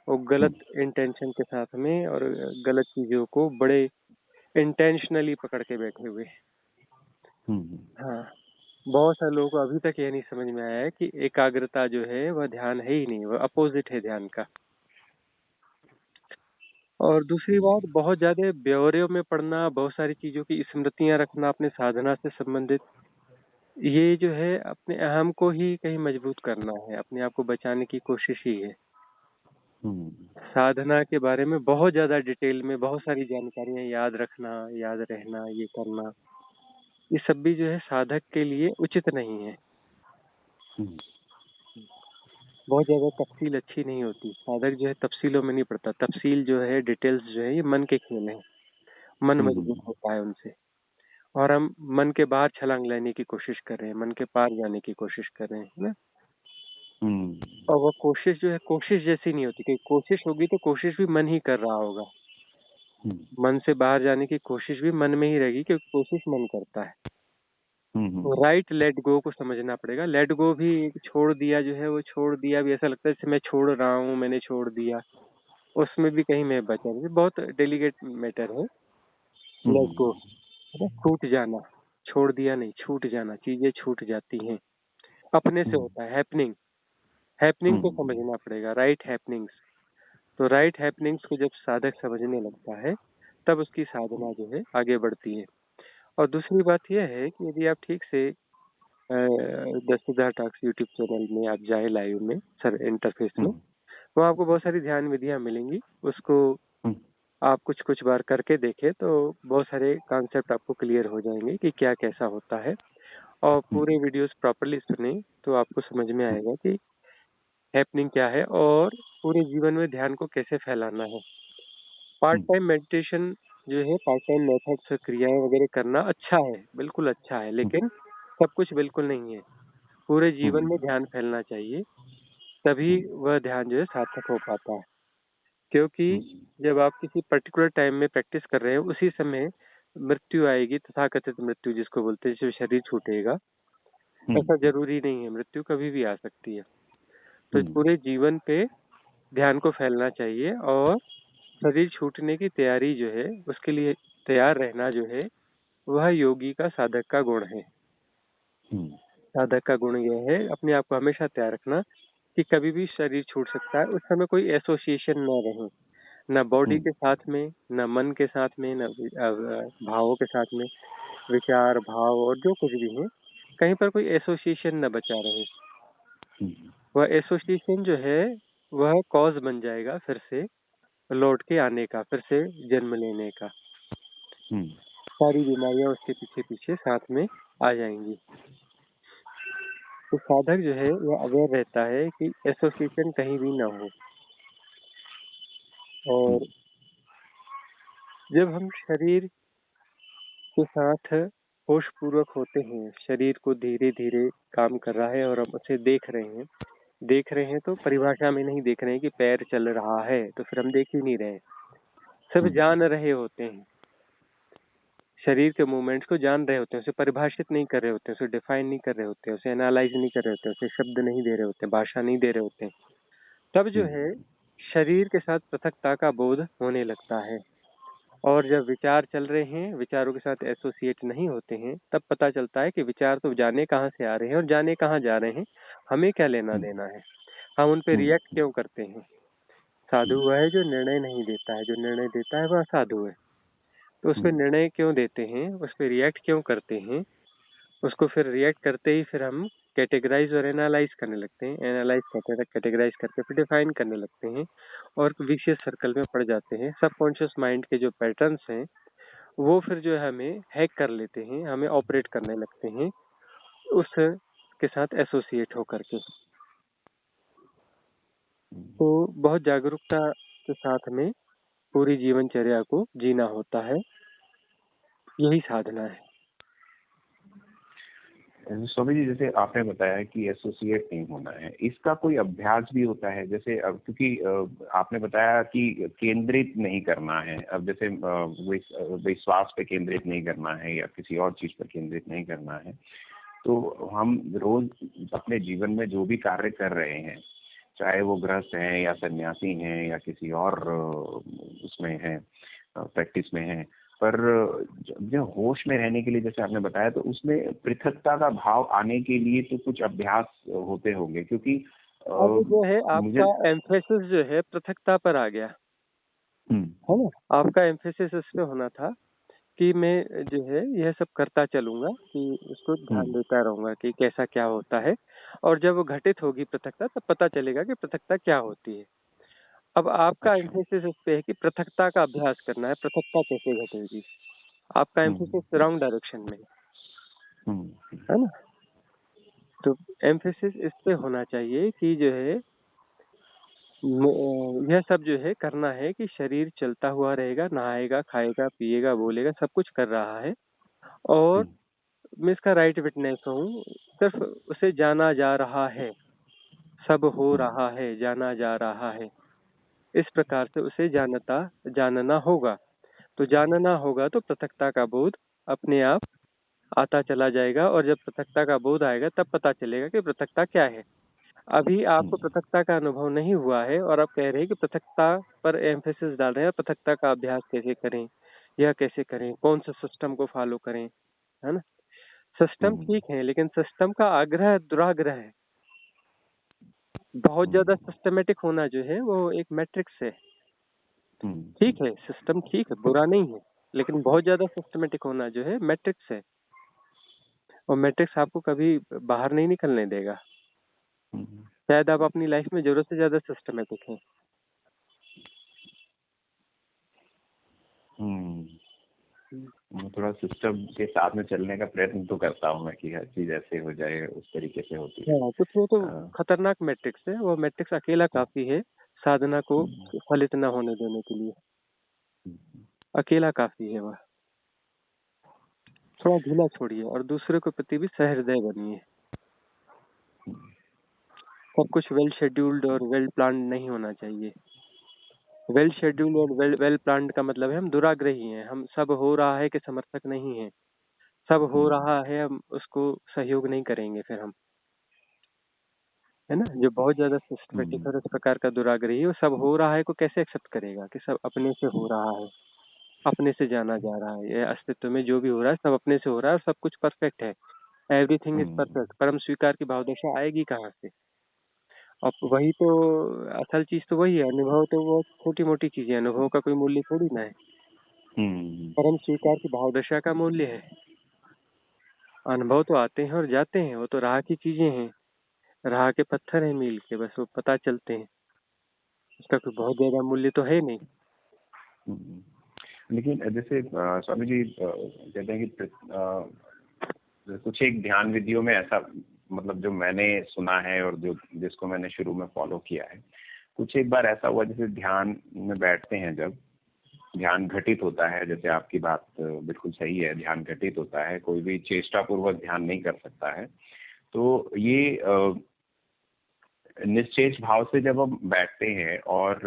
वो गलत इंटेंशन के साथ में और गलत चीजों को बड़े इंटेंशनली पकड़ के बैठे हुए। हाँ, बहुत सारे लोगों को अभी तक ये नहीं समझ में आया है कि एकाग्रता जो है वह ध्यान है ही नहीं, वह अपोजिट है ध्यान का। और दूसरी बात, बहुत ज्यादा ब्यौरे में पढ़ना, बहुत सारी चीजों की स्मृतियां रखना अपने साधना से संबंधित, ये जो है अपने अहम को ही कहीं मजबूत करना है, अपने आप को बचाने की कोशिश ही है। साधना के बारे में बहुत ज्यादा डिटेल में बहुत सारी जानकारियां याद रखना, याद रहना, ये करना, ये सब भी जो है साधक के लिए उचित नहीं है। बहुत ज्यादा तफसील अच्छी नहीं होती। साधक जो है तफसीलों में नहीं पड़ता। तफसील जो है, डिटेल्स जो है, ये मन के खेल है। मन मजबूत होता है उनसे। और हम मन के बाहर छलांग लेने की कोशिश कर रहे हैं, मन के पार जाने की कोशिश कर रहे हैं, है ना। और वो कोशिश जो है कोशिश जैसी नहीं होती, क्योंकि कोशिश होगी तो कोशिश भी मन ही कर रहा होगा। मन से बाहर जाने की कोशिश भी मन में ही रहेगी, क्योंकि कोशिश मन करता है। तो राइट लेट गो को समझना पड़ेगा। लेट गो भी छोड़ दिया जो है, वो छोड़ दिया भी ऐसा लगता है जैसे मैं छोड़ रहा हूँ, मैंने छोड़ दिया, उसमें भी कहीं मैं बचा नहीं। बहुत डेलिकेट मैटर है लेट गो, है ना। छूट जाना, छोड़ दिया नहीं, छूट जाना, चीजें छूट जाती हैं, अपने से होता है। हैपनिंग, हैपनिंग को समझना पड़ेगा, राइट हैपनिंग्स। तो राइट हैपनिंग्स को जब साधक समझने लगता है, तब उसकी साधना जो है आगे बढ़ती है। और दूसरी बात यह है कि यदि आप ठीक से the Sudha talks YouTube channel में आप जाए लाइव में, सर इंटरफेस में, तो आपको बहुत सारी ध्यान विधियां मिलेंगी। उसको आप कुछ कुछ बार करके देखें तो बहुत सारे कॉन्सेप्ट आपको क्लियर हो जाएंगे कि क्या कैसा होता है। और पूरे वीडियोस प्रॉपरली सुने तो आपको समझ में आएगा कि हैपनिंग क्या है और पूरे जीवन में ध्यान को कैसे फैलाना है। पार्ट टाइम मेडिटेशन जो है, पार्ट टाइम मेथड से क्रियाएं वगैरह करना अच्छा है, बिल्कुल अच्छा है, लेकिन सब कुछ बिल्कुल नहीं है। पूरे जीवन में ध्यान फैलना चाहिए, तभी वह ध्यान जो है सार्थक हो पाता है। क्योंकि जब आप किसी पर्टिकुलर टाइम में प्रैक्टिस कर रहे हो, उसी समय मृत्यु आएगी, तथाकथित मृत्यु जिसको बोलते हैं, जैसे शरीर छूटेगा। ऐसा जरूरी नहीं है, मृत्यु कभी भी आ सकती है। तो पूरे जीवन पे ध्यान को फैलना चाहिए, और शरीर छूटने की तैयारी जो है, उसके लिए तैयार रहना जो है, वह योगी का, साधक का गुण है। साधक का गुण यह है अपने आप को हमेशा तैयार रखना कि कभी भी शरीर छूट सकता है। उस समय कोई एसोसिएशन न रहे, न बॉडी के साथ में, न मन के साथ में, न भावों के साथ में, विचार, भाव और जो कुछ भी है, कहीं पर कोई एसोसिएशन न बचा रहे। वह एसोसिएशन जो है वह कॉज बन जाएगा फिर से लौट के आने का, फिर से जन्म लेने का। सारी बीमारियां उसके पीछे पीछे साथ में आ जाएंगी। तो साधक जो है वह अवेयर रहता है कि एसोसिएशन कहीं भी ना हो। और जब हम शरीर के साथ होश पूर्वक होते हैं, शरीर को धीरे धीरे काम कर रहा है और हम उसे देख रहे हैं तो परिभाषा में नहीं देख रहे हैं कि पैर चल रहा है तो फिर हम देख ही नहीं रहे, सब जान रहे होते हैं, शरीर के मूवमेंट्स को जान रहे होते हैं, उसे परिभाषित नहीं कर रहे होते हैं, उसे डिफाइन नहीं कर रहे होते हैं, उसे एनालाइज नहीं कर रहे होते हैं, उसे शब्द नहीं दे रहे होते हैं, भाषा नहीं दे रहे होते हैं। तब जो है शरीर के साथ पृथकता का बोध होने लगता है। और जब विचार चल रहे हैं, विचारों के साथ एसोसिएट नहीं होते हैं, तब पता चलता है कि विचार तो जाने कहाँ से आ रहे हैं और जाने कहाँ जा रहे हैं, हमें क्या लेना देना है, हम उन पे रिएक्ट क्यों करते हैं। साधु वह है जो निर्णय नहीं देता है, जो निर्णय देता है वह साधु है। तो उस पर निर्णय क्यों देते हैं, उस पर रिएक्ट क्यों करते हैं, उसको फिर रिएक्ट करते ही फिर हम कैटेगराइज और एनालाइज करने लगते हैं, एनालाइज करते हैं, कैटेगराइज करके फिर डिफाइन करने लगते हैं और विशेष सर्कल में पड़ जाते हैं। सबकॉन्शियस माइंड के जो पैटर्न्स हैं वो फिर जो है हमें हैक कर लेते हैं, हमें ऑपरेट करने लगते हैं उस के साथ एसोसिएट होकर के। तो बहुत जागरूकता के साथ में पूरी जीवनचर्या को जीना होता है, यही साधना है।
स्वामी जी, जैसे आपने बताया कि एसोसिएट नहीं होना है, इसका कोई अभ्यास भी होता है? जैसे अब क्योंकि आपने बताया कि केंद्रित नहीं करना है, अब जैसे विश्वास पे केंद्रित नहीं करना है या किसी और चीज पर केंद्रित नहीं करना है, तो हम रोज अपने जीवन में जो भी कार्य कर रहे हैं, चाहे वो गृहस्थ हैं या सन्यासी हैं या किसी और उसमें हैं, प्रैक्टिस में हैं, पर जो होश में रहने के लिए जैसे आपने बताया, तो उसमें पृथकता का भाव आने के लिए तो कुछ अभ्यास होते होंगे, क्योंकि
अब जो है
मुझे
आपका एम्फेसिस जो है पृथकता पर आ गया है ना। आपका एम्फेसिस इस पे होना था कि मैं जो है यह सब करता चलूंगा, कि उसको ध्यान देता रहूंगा कि कैसा क्या होता है, और जब वो घटित होगी पृथकता तब पता चलेगा कि पृथकता क्या होती है। अब आपका एम्फेसिस इस पे है कि पृथकता का अभ्यास करना है, पृथकता कैसे घटेगी। आपका एम्फेसिस रॉन्ग डायरेक्शन में है ना। तो एम्फेसिस इस पे होना चाहिए कि जो है यह सब जो है करना है कि शरीर चलता हुआ रहेगा, नहाएगा, खाएगा, पिएगा, बोलेगा, सब कुछ कर रहा है और मैं इसका राइट विटनेस हूँ, सिर्फ उसे जाना जा रहा है, सब हो रहा है, जाना जा रहा है, इस प्रकार से उसे जानना होगा। तो जानना होगा तो पृथकता का बोध अपने आप आता चला जाएगा, और जब पृथकता का बोध आएगा तब पता चलेगा कि पृथकता क्या है। अभी आपको पृथकता का अनुभव नहीं हुआ है और आप कह रहे हैं कि पृथकता पर एम्फेसिस डाल रहे हैं, पृथकता का अभ्यास कैसे करें, यह कैसे करें, कौन सा सिस्टम को फॉलो करें, है ना। सिस्टम ठीक है, लेकिन सिस्टम का आग्रह दुराग्रह है। बहुत ज्यादा सिस्टमेटिक होना जो है वो एक मैट्रिक्स है। ठीक है, सिस्टम ठीक है, बुरा नहीं है, लेकिन बहुत ज्यादा सिस्टमेटिक होना जो है मैट्रिक्स है, और मैट्रिक्स आपको कभी बाहर नहीं निकलने देगा। शायद आप अपनी लाइफ में जरूरत से ज्यादा सिस्टमेटिक हैं।
मैं थोड़ा सिस्टम के साथ में चलने का प्रयत्न तो करता हूँ मैं कि हर चीज ऐसे हो जाए, उस तरीके से होती है।
हाँ, कुछ वो तो खतरनाक मैट्रिक्स है, वो मैट्रिक्स अकेला काफी है साधना को फलित न होने देने के लिए, अकेला काफी है वह। थोड़ा ढीला छोड़िए और दूसरे के प्रति भी सहृदय बनिए। सब कुछ वेल शेड्यूल्ड और वेल प्लान्ड नहीं होना चाहिए। वेल शेड्यूल्ड और वेल प्लान्ड का मतलब है हम दुराग्रही हैं, हम सब हो रहा है के समर्थक नहीं हैं। सब हो रहा है हम उसको सहयोग नहीं करेंगे फिर हम, है ना। जो बहुत ज्यादा सिस्टमेटिक और इस प्रकार का दुराग्रही है, वो सब हो रहा है को कैसे एक्सेप्ट करेगा कि सब अपने से हो रहा है, अपने से जाना जा रहा है, ये अस्तित्व में जो भी हो रहा है सब अपने से हो रहा है और सब कुछ परफेक्ट है, एवरीथिंग इज परफेक्ट। परम स्वीकार की भावदशा आएगी कहाँ से। अब वही तो असल चीज तो वही है। अनुभव तो वो छोटी मोटी चीजें, अनुभव का कोई मूल्य थोड़ी ना है।
हम्म।
परम स्वीकार की भावदशा का मूल्य है। अनुभव तो आते हैं और जाते हैं, वो तो राह की चीजें हैं, राह के पत्थर हैं मील के, बस वो पता चलते हैं। उसका कोई बहुत ज्यादा मूल्य तो है नहीं।
हम्म। लेकिन जैसे स्वामी जी कहते हैं कि कुछ एक ध्यान विधियों में ऐसा, मतलब जो मैंने सुना है और जो जिसको मैंने शुरू में फॉलो किया है, कुछ एक बार ऐसा हुआ जैसे ध्यान में बैठते हैं, जब ध्यान घटित होता है, जैसे आपकी बात बिल्कुल सही है, ध्यान घटित होता है, कोई भी चेष्टा पूर्वक ध्यान नहीं कर सकता है। तो ये निश्चेष भाव से जब हम बैठते हैं और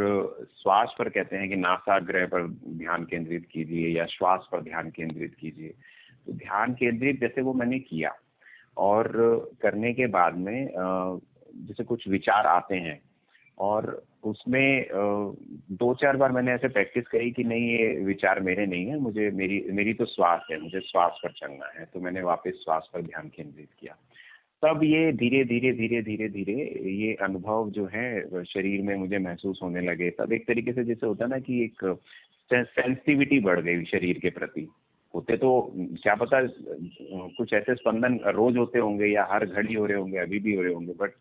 श्वास पर, कहते हैं कि नासाग्रह पर ध्यान केंद्रित कीजिए या श्वास पर ध्यान केंद्रित कीजिए, तो ध्यान केंद्रित जैसे वो मैंने किया और करने के बाद में जैसे कुछ विचार आते हैं और उसमें 2-4 बार मैंने ऐसे प्रैक्टिस करी कि नहीं, ये विचार मेरे नहीं है, मुझे मेरी मेरी तो श्वास है, मुझे श्वास पर चलना है। तो मैंने वापस श्वास पर ध्यान केंद्रित किया। तब ये धीरे धीरे धीरे धीरे धीरे ये अनुभव जो है शरीर में मुझे महसूस होने लगे। तब एक तरीके से जैसे होता है ना कि एक सेंसिटिविटी बढ़ गई शरीर के प्रति। होते तो क्या पता कुछ ऐसे स्पंदन रोज होते होंगे या हर घड़ी हो रहे होंगे, अभी भी हो रहे होंगे, बट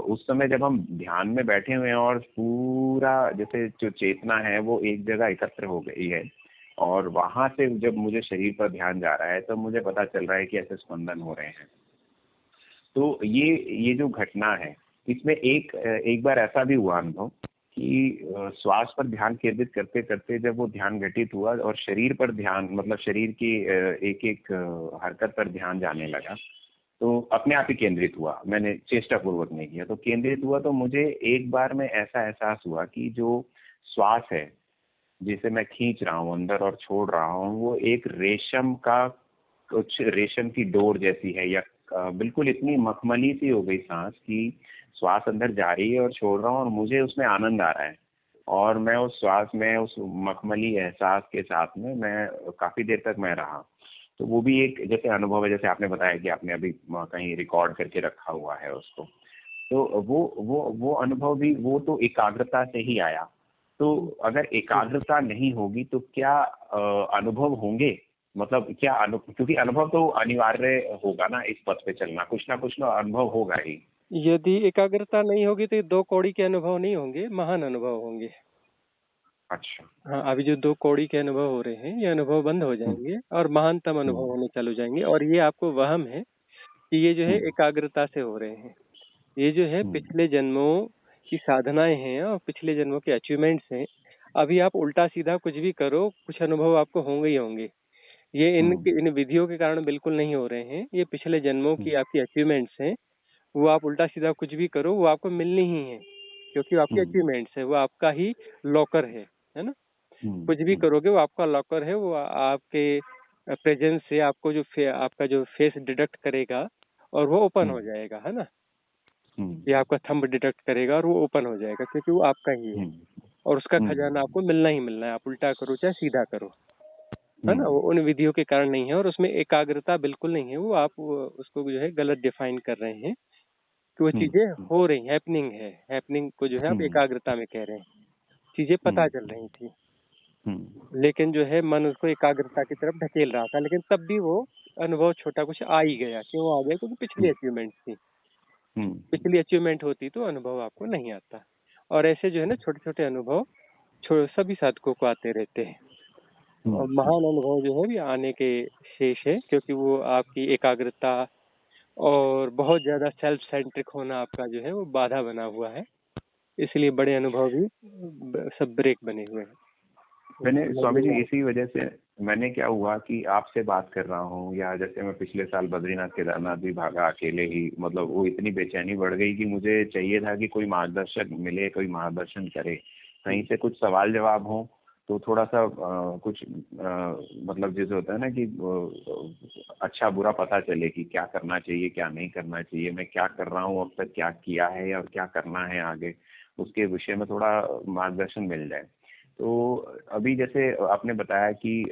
उस समय जब हम ध्यान में बैठे हुए हैं और पूरा जैसे जो चेतना है वो एक जगह एकत्र हो गई है और वहां से जब मुझे शरीर पर ध्यान जा रहा है, तब मुझे पता चल रहा है कि ऐसे स्पंदन हो रहे हैं। तो ये जो घटना है, इसमें एक बार ऐसा भी हुआ अनुभव कि श्वास पर ध्यान केंद्रित करते करते जब वो ध्यान घटित हुआ और शरीर पर ध्यान, मतलब शरीर की एक एक हरकत पर ध्यान जाने लगा, तो अपने आप ही केंद्रित हुआ, मैंने चेष्टा पूर्वक नहीं किया, तो केंद्रित हुआ। तो मुझे एक बार में ऐसा एहसास हुआ कि जो श्वास है जिसे मैं खींच रहा हूँ अंदर और छोड़ रहा हूँ, वो एक रेशम का, कुछ रेशम की डोर जैसी है, या बिल्कुल इतनी मखमली सी हो गई सांस की श्वास अंदर जा रही है और छोड़ रहा हूँ और मुझे उसमें आनंद आ रहा है। और मैं उस श्वास में, उस मखमली एहसास के साथ में मैं काफी देर तक मैं रहा। तो वो भी एक जैसे अनुभव है, जैसे आपने बताया कि आपने अभी कहीं रिकॉर्ड करके रखा हुआ है उसको। तो वो अनुभव भी, वो तो एकाग्रता से ही आया। तो अगर एकाग्रता नहीं होगी तो क्या अनुभव होंगे? मतलब क्या क्योंकि अनुभव तो अनिवार्य होगा ना, इस पथ पे चलना कुछ ना अनुभव होगा ही।
यदि एकाग्रता नहीं होगी तो ये 2 कौड़ी के अनुभव नहीं होंगे, महान अनुभव होंगे।
अच्छा।
हाँ, अभी जो 2 कौड़ी के अनुभव हो रहे हैं, ये अनुभव बंद हो
हम्म।
जाएंगे और महानतम अनुभव
हम्म।
होने चालू जाएंगे। और ये आपको वहम है कि ये जो है
हम्म।
एकाग्रता से हो रहे हैं। ये जो है
हम्म।
पिछले जन्मों की साधनाएं हैं और पिछले जन्मों के अचीवमेंट्स हैं। अभी आप उल्टा सीधा कुछ भी करो, कुछ अनुभव आपको होंगे ही होंगे। ये
हम्म।
इन विधियों के कारण बिल्कुल नहीं हो रहे हैं। ये पिछले जन्मों
हम्म।
की आपकी अचीवमेंट्स हैं। वो आप उल्टा सीधा कुछ भी करो, वो आपको मिलनी ही है, क्योंकि वो आपकी
हम्म।
अचीवमेंट्स है, वो आपका ही लॉकर है ना। कुछ भी
हम्म।
करोगे वो आपका लॉकर है, वो आपके प्रेजेंस से आपको आपका जो फेस डिटेक्ट करेगा और वो ओपन हो
हम्म।
जाएगा, है ना।
हम्म।
ये आपका थंब डिटेक्ट करेगा और वो ओपन हो जाएगा, क्योंकि वो आपका ही है।
हम्म।
और उसका खजाना
हम्म।
आपको मिलना ही मिलना है, आप उल्टा करो चाहे सीधा करो, है ना।
हम्म।
वो उन विधियों के कारण नहीं है और उसमें एकाग्रता बिल्कुल नहीं है। वो आप उसको जो है गलत डिफाइन कर रहे हैं कि वो
हम्म।
चीजें हो रही, हैपनिंग है। हैपनिंग को जो है आप
हम्म।
एकाग्रता में कह रहे हैं। चीजें पता चल
हम्म।
रही थी,
हम्म।
लेकिन जो है मन उसको एकाग्रता की तरफ ढकेल रहा था। लेकिन तब भी वो अनुभव छोटा कुछ आ ही गया। क्यों आ गया? क्योंकि पिछली अचीवमेंट थी।
हम्म।
पिछली अचीवमेंट होती तो अनुभव आपको नहीं आता। और ऐसे जो है ना छोटे छोटे अनुभव सभी साधकों को आते रहते हैं। और
हम्म।
महान अनुभव जो है भी आने के शेष है, क्योंकि वो आपकी एकाग्रता और बहुत ज्यादा सेल्फ सेंट्रिक होना आपका जो है वो बाधा बना हुआ है। इसलिए बड़े अनुभव भी सब ब्रेक बने हुए हैं।
मैंने
समझ
स्वामी
नहीं
जी
आ
इसी वजह से, मैंने क्या हुआ कि आपसे बात कर रहा हूँ, या जैसे मैं पिछले साल बद्रीनाथ केदारनाथ भी भागा अकेले ही, मतलब वो इतनी बेचैनी बढ़ गई कि मुझे चाहिए था कि कोई मार्गदर्शक मिले, कोई मार्गदर्शन करे, कहीं से कुछ सवाल जवाब हो, तो थोड़ा सा कुछ मतलब जैसे होता है ना कि अच्छा बुरा पता चले कि क्या करना चाहिए क्या नहीं करना चाहिए, मैं क्या कर रहा हूँ अब तक, क्या किया है और क्या करना है आगे, उसके विषय में थोड़ा मार्गदर्शन मिल जाए। तो अभी जैसे आपने बताया कि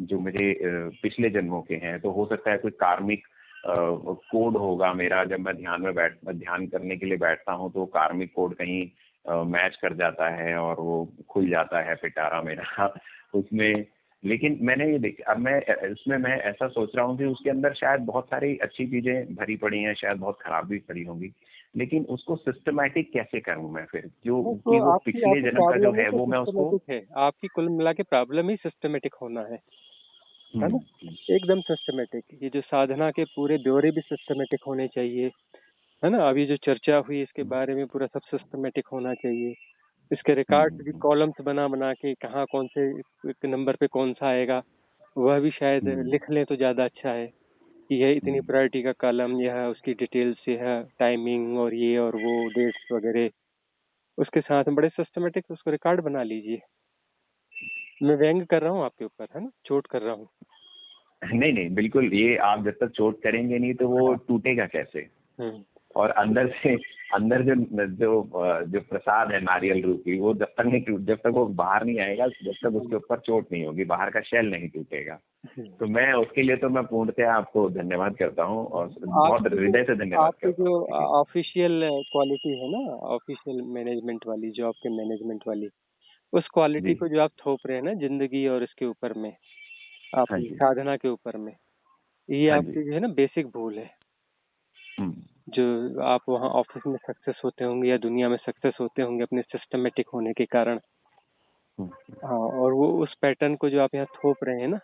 जो मेरे पिछले जन्मों के हैं, तो हो सकता है कोई कार्मिक कोड होगा मेरा, जब मैं ध्यान करने के लिए बैठता हूँ तो कार्मिक कोड कहीं मैच कर जाता है और वो खुल जाता है पिटारा मेरा उसमें। लेकिन मैंने ये देखा, अब मैं इसमें मैं ऐसा सोच रहा हूँ कि उसके अंदर शायद बहुत सारी अच्छी चीजें भरी पड़ी हैं, शायद बहुत खराब भी पड़ी होंगी, लेकिन उसको सिस्टमेटिक कैसे करूँ मैं फिर, जो
तो
कि वो
आपकी
पिछले
आपकी
जन्म का जो
प्रॉब्लम ही
है
तो
वो मैं उसको।
सिस्टमेटिक है, आपकी कुल मिला के प्रॉब्लम ही सिस्टमेटिक होना है ना?
हम्म।
एकदम सिस्टमेटिक। ये जो साधना के पूरे ब्यौरे भी सिस्टमेटिक होने चाहिए, है ना? अभी जो चर्चा हुई इसके बारे में पूरा सब सिस्टमेटिक होना चाहिए। इसके रिकॉर्ड भी
हम्म।
कॉलम्स बना बना के कहाँ कौन से नंबर पे कौन सा आएगा वह भी शायद
हम्म।
लिख लें तो ज्यादा अच्छा है कि यह इतनी
हम्म।
प्रायोरिटी का कॉलम, यह उसकी डिटेल्स, यह टाइमिंग और ये और वो डेट्स वगैरह उसके साथ में बड़े सिस्टमेटिक उसको रिकॉर्ड बना लीजिए। मैं व्यंग कर रहा हूँ आपके ऊपर, है ना? चोट कर रहा हूँ।
नहीं नहीं, बिल्कुल, ये आप जब तक चोट करेंगे नहीं तो वो
हाँ।
टूटेगा कैसे।
हम्म।
और अंदर से, अंदर जो जो जो प्रसाद है नारियल रूपी, वो जब तक नहीं टूट, जब तक वो बाहर नहीं आएगा, जब तक उसके ऊपर चोट नहीं होगी, बाहर का शेल नहीं टूटेगा। तो मैं उसके लिए तो मैं पूर्णतः आपको धन्यवाद करता हूँ, और बहुत
आपकी जो
हृदय से धन्यवाद
आपकी
करता
जो
हूँ। देखिए।
ऑफिशियल क्वालिटी है ना, ऑफिशियल मैनेजमेंट वाली, जॉब के मैनेजमेंट वाली, उस क्वालिटी
जी।
को जो आप थोप रहे हैं ना जिंदगी और इसके ऊपर में,
हाँ
आपकी
जी।
साधना के ऊपर में, ये
हाँ जी।
आपकी जो है ना बेसिक भूल है।
हम्म।
जो आप वहाँ ऑफिस में सक्सेस होते होंगे या दुनिया में सक्सेस होते होंगे अपने सिस्टमेटिक होने के कारण,
हम्म।
हाँ, और वो उस पैटर्न को जो आप यहाँ थोप रहे हैं ना,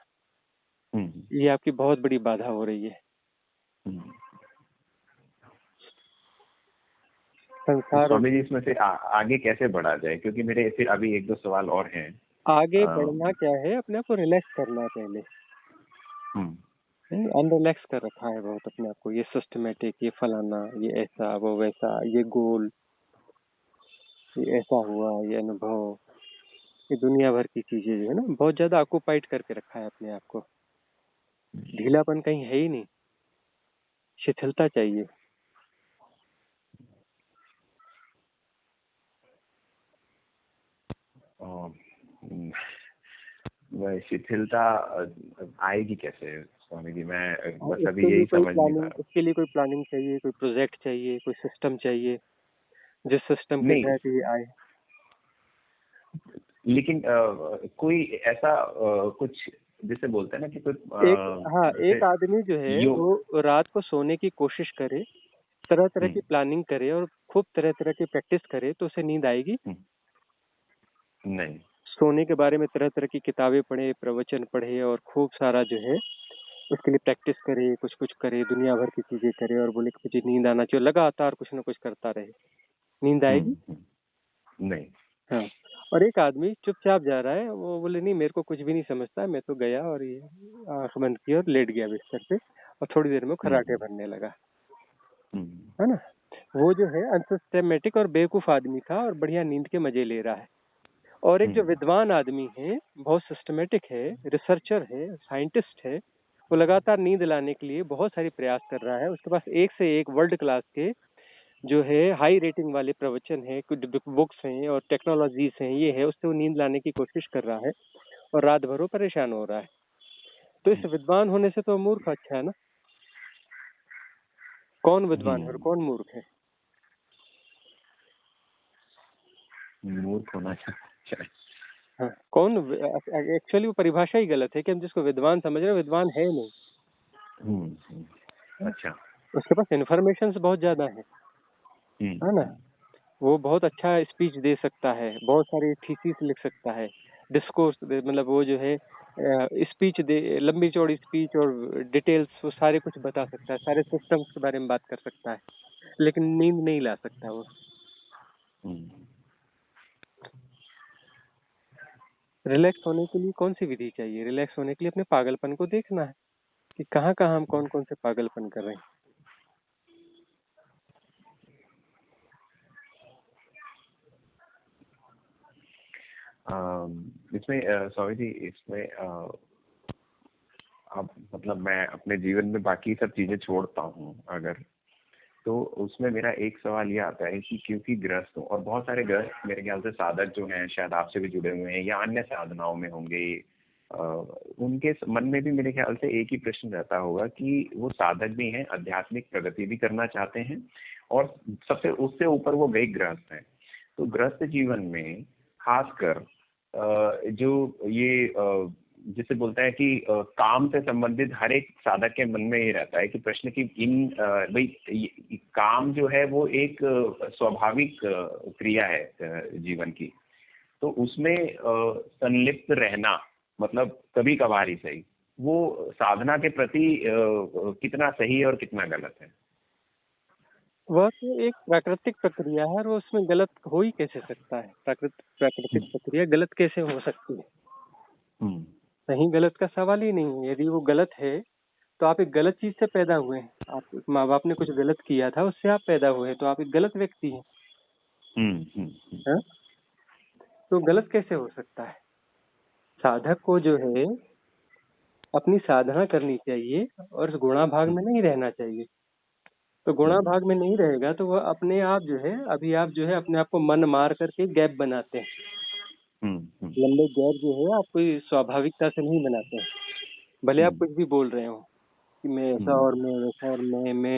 हम्म।
ये आपकी बहुत बड़ी बाधा हो रही है।
हम्म। तो
संसार और
स्वामी जी, इसमें से आगे कैसे बढ़ा जाए, क्योंकि मेरे फिर अभी एक दो सवाल और हैं।
आगे बढ़ना
अम,
क्या है, अपने आप को रिलैक्स करना है पहले।
हम्म।
अनरिलैक्स कर रखा है बहुत अपने आप को, ये सिस्टमेटिक, ये फलाना, ये ऐसा, वो वैसा, ये गोल, ये ऐसा हुआ, ये अनुभव, ये दुनिया भर की चीजें जो है ना बहुत ज्यादा ऑक्यूपाइड करके रखा है अपने आप को। ढीलापन कहीं है ही नहीं, शिथिलता चाहिए।
अम, वह शिथिलता आएगी कैसे स्वामी जी, मैं
और
बस अभी यही समझ नहीं पा रहा
इसके लिए कोई प्लानिंग चाहिए, कोई प्रोजेक्ट चाहिए, कोई सिस्टम चाहिए, जिस सिस्टम
हूँ।
के
नहीं,
तहत ये आए।
लेकिन कोई ऐसा कुछ, जिसे बोलते हैं ना कि कुछ
हाँ,
जैसे
एक आदमी जो है
योग।
वो रात को सोने की कोशिश करे, तरह तरह
हम्म।
की प्लानिंग करे और खूब तरह तरह की प्रैक्टिस करे तो उसे नींद आएगी।
हम्म। नहीं।
सोने के बारे में तरह तरह की किताबें पढ़े, प्रवचन पढ़े और खूब सारा जो है उसके लिए प्रैक्टिस करे, कुछ कुछ करे, दुनिया भर की चीजें करे और बोले कि मुझे नींद आना चाहिए, लगातार कुछ ना कुछ करता रहे, नींद आएगी?
नहीं।
हाँ। और एक आदमी चुपचाप जा रहा है, वो बोले नहीं मेरे को कुछ भी नहीं समझता, मैं तो गया और ये आंख बंद की और लेट गया बिस्तर पे और थोड़ी देर में खर्राटे
हम्म।
भरने लगा,
हम्म।
है ना? वो जो है अनसिस्टेमेटिक और बेवकूफ आदमी था और बढ़िया नींद के मजे ले रहा है। और एक जो
हम्म।
विद्वान आदमी है, बहुत सिस्टमेटिक है, रिसर्चर है, साइंटिस्ट है, वो लगातार नींद लाने के लिए बहुत सारी प्रयास कर रहा है। उसके पास एक से एक वर्ल्ड क्लास के जो है हाई रेटिंग वाले प्रवचन है, कुछ बुक्स हैं और टेक्नोलॉजीज हैं, ये है, उससे वो नींद लाने की कोशिश कर रहा है और रात भर वो परेशान हो रहा है। तो इस विद्वान होने से तो मूर्ख अच्छा है ना? कौन विद्वान है और कौन मूर्ख है?
मूर्ख होना चाहिए।
हाँ, कौन? एक्चुअली वो परिभाषा ही गलत है कि हम जिसको विद्वान समझ रहे हैं विद्वान है नहीं।
अच्छा।
उसके पास इन्फॉर्मेशन बहुत ज्यादा है ना? वो बहुत अच्छा स्पीच दे सकता है, बहुत सारी थीसिस लिख सकता है, डिस्कोर्स मतलब वो जो है स्पीच दे, लंबी चौड़ी स्पीच और डिटेल्स वो सारे कुछ बता सकता है, सारे सिस्टम्स के बारे में बात कर सकता है, लेकिन नींद नहीं ला सकता वो। रिलैक्स होने के लिए कौन सी विधि चाहिए? रिलैक्स होने के लिए अपने पागलपन को देखना है कि कहाँ कहाँ हम कौन कौन से पागलपन कर रहे हैं।
इसमें स्वामी जी, इसमें अब मतलब मैं अपने जीवन में बाकी सब चीजें छोड़ता हूँ अगर, तो उसमें मेरा एक सवाल ये आता है कि क्योंकि गृहस्थ हूँ, और बहुत सारे गृहस्थ मेरे ख्याल से साधक जो हैं शायद आपसे भी जुड़े हुए हैं या अन्य साधनाओं में होंगे, अ, उनके मन में भी मेरे ख्याल से एक ही प्रश्न रहता होगा कि वो साधक भी हैं, आध्यात्मिक प्रगति भी करना चाहते हैं, और सबसे उससे ऊपर वो गए गृहस्थ हैं। तो गृहस्थ जीवन में खासकर जो ये जिसे बोलता है कि काम से संबंधित हर एक साधक के मन में ये रहता है कि प्रश्न की भाई काम जो है वो एक स्वाभाविक क्रिया है जीवन की। तो उसमें संलिप्त रहना, मतलब कभी कभार ही सही, वो साधना के प्रति कितना सही है और कितना गलत है?
वह तो एक प्राकृतिक प्रक्रिया है और वो उसमें गलत हो ही कैसे सकता है? प्राकृतिक
हम्म,
प्रक्रिया गलत कैसे हो सकती है?
हम्म,
सही गलत का सवाल ही नहीं है। यदि वो गलत है तो आप एक गलत चीज से पैदा हुए हैं। आप माँ बाप ने कुछ गलत किया था, उससे आप पैदा हुए हैं, तो आप एक गलत व्यक्ति हैं।
हम्म, हम्म,
हाँ? तो गलत कैसे हो सकता है? साधक को जो है अपनी साधना करनी चाहिए और उस गुणा भाग में नहीं रहना चाहिए। तो गुणा
हम्म,
भाग में नहीं रहेगा तो वह अपने आप जो है, अभी आप जो है अपने आप को मन मार करके गैप बनाते हैं।
हम्म, हम्म,
लंबे गैप जो है आप कोई स्वाभाविकता से नहीं बनाते हैं। भले आप
हम्म,
कुछ भी बोल रहे हो कि मैं ऐसा
हम्म,
और मैं वैसा और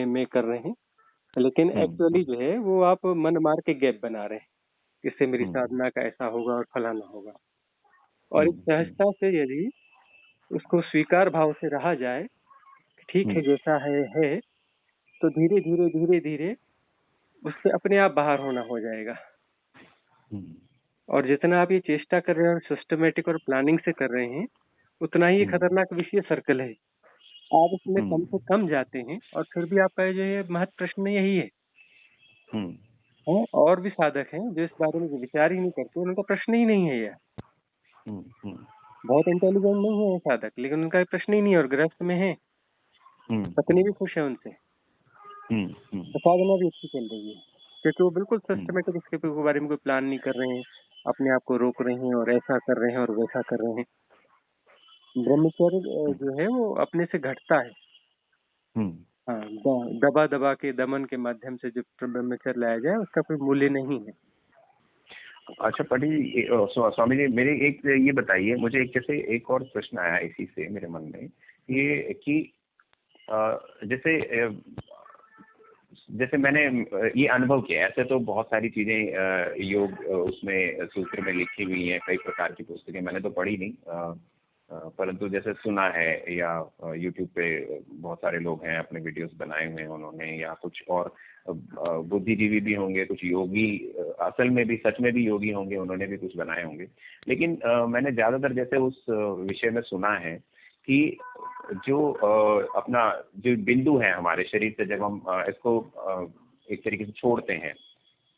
मैं कर रहे हैं, लेकिन
हम्म,
एक्चुअली जो है वो आप मन मार के गैप बना रहे हैं। इससे मेरी
हम्म,
साधना का ऐसा होगा और फलाना होगा। और इस
हम्म,
सहजता से यदि उसको स्वीकार भाव से रहा जाए, ठीक है
हम्म,
जैसा है, तो धीरे धीरे धीरे धीरे उससे अपने आप बाहर होना हो जाएगा।
हम्म,
और जितना आप ये चेष्टा कर रहे हैं और सिस्टमेटिक और प्लानिंग से कर रहे हैं, उतना ही ये
हम्म,
खतरनाक विषय सर्कल है। आप इसमें
हम्म,
कम से कम जाते हैं और फिर भी आपका ये जो ये महत्व प्रश्न यही है।
हम्म,
हाँ, और भी साधक हैं जो इस बारे में विचार ही नहीं करते, उनका प्रश्न ही नहीं है यह।
हम्म, हम्म,
बहुत इंटेलिजेंट नहीं है ये साधक, लेकिन उनका प्रश्न ही नहीं है और गृहस्थ में है।
हम्म,
पत्नी भी खुश है उनसे,
हम्म, हम्म,
तो साधना भी अच्छी चल रही है, क्योंकि वो बिल्कुल
हम्म,
सिस्टमेटिक इसके बारे में कोई प्लान नहीं कर रहे हैं, अपने आप को रोक रहे हैं और ऐसा कर रहे हैं और वैसा कर रहे हैं। ब्रह्मचर्य जो है वो अपने से घटता है।
हम्म।
हाँ, दबा दबा के दमन के माध्यम से जो ब्रह्मचर्य लाया जाए उसका कोई मूल्य नहीं है।
अच्छा पटी जी, स्वामी जी, मेरे एक ये बताइए, मुझे एक जैसे एक और प्रश्न आया इसी से मेरे मन में, ये कि जैसे जैसे मैंने ये अनुभव किया है, ऐसे तो बहुत सारी चीजें योग उसमें सूत्र में लिखी हुई हैं, कई प्रकार की पुस्तकें मैंने तो पढ़ी नहीं, परंतु जैसे सुना है, या यूट्यूब पे बहुत सारे लोग हैं, अपने वीडियोस बनाए हुए हैं उन्होंने, या कुछ और बुद्धिजीवी भी होंगे, कुछ योगी असल में भी सच में भी योगी होंगे, उन्होंने भी कुछ बनाए होंगे। लेकिन मैंने ज्यादातर जैसे उस विषय में सुना है कि जो अपना जो बिंदु है हमारे शरीर से, जब हम इसको एक तरीके से छोड़ते हैं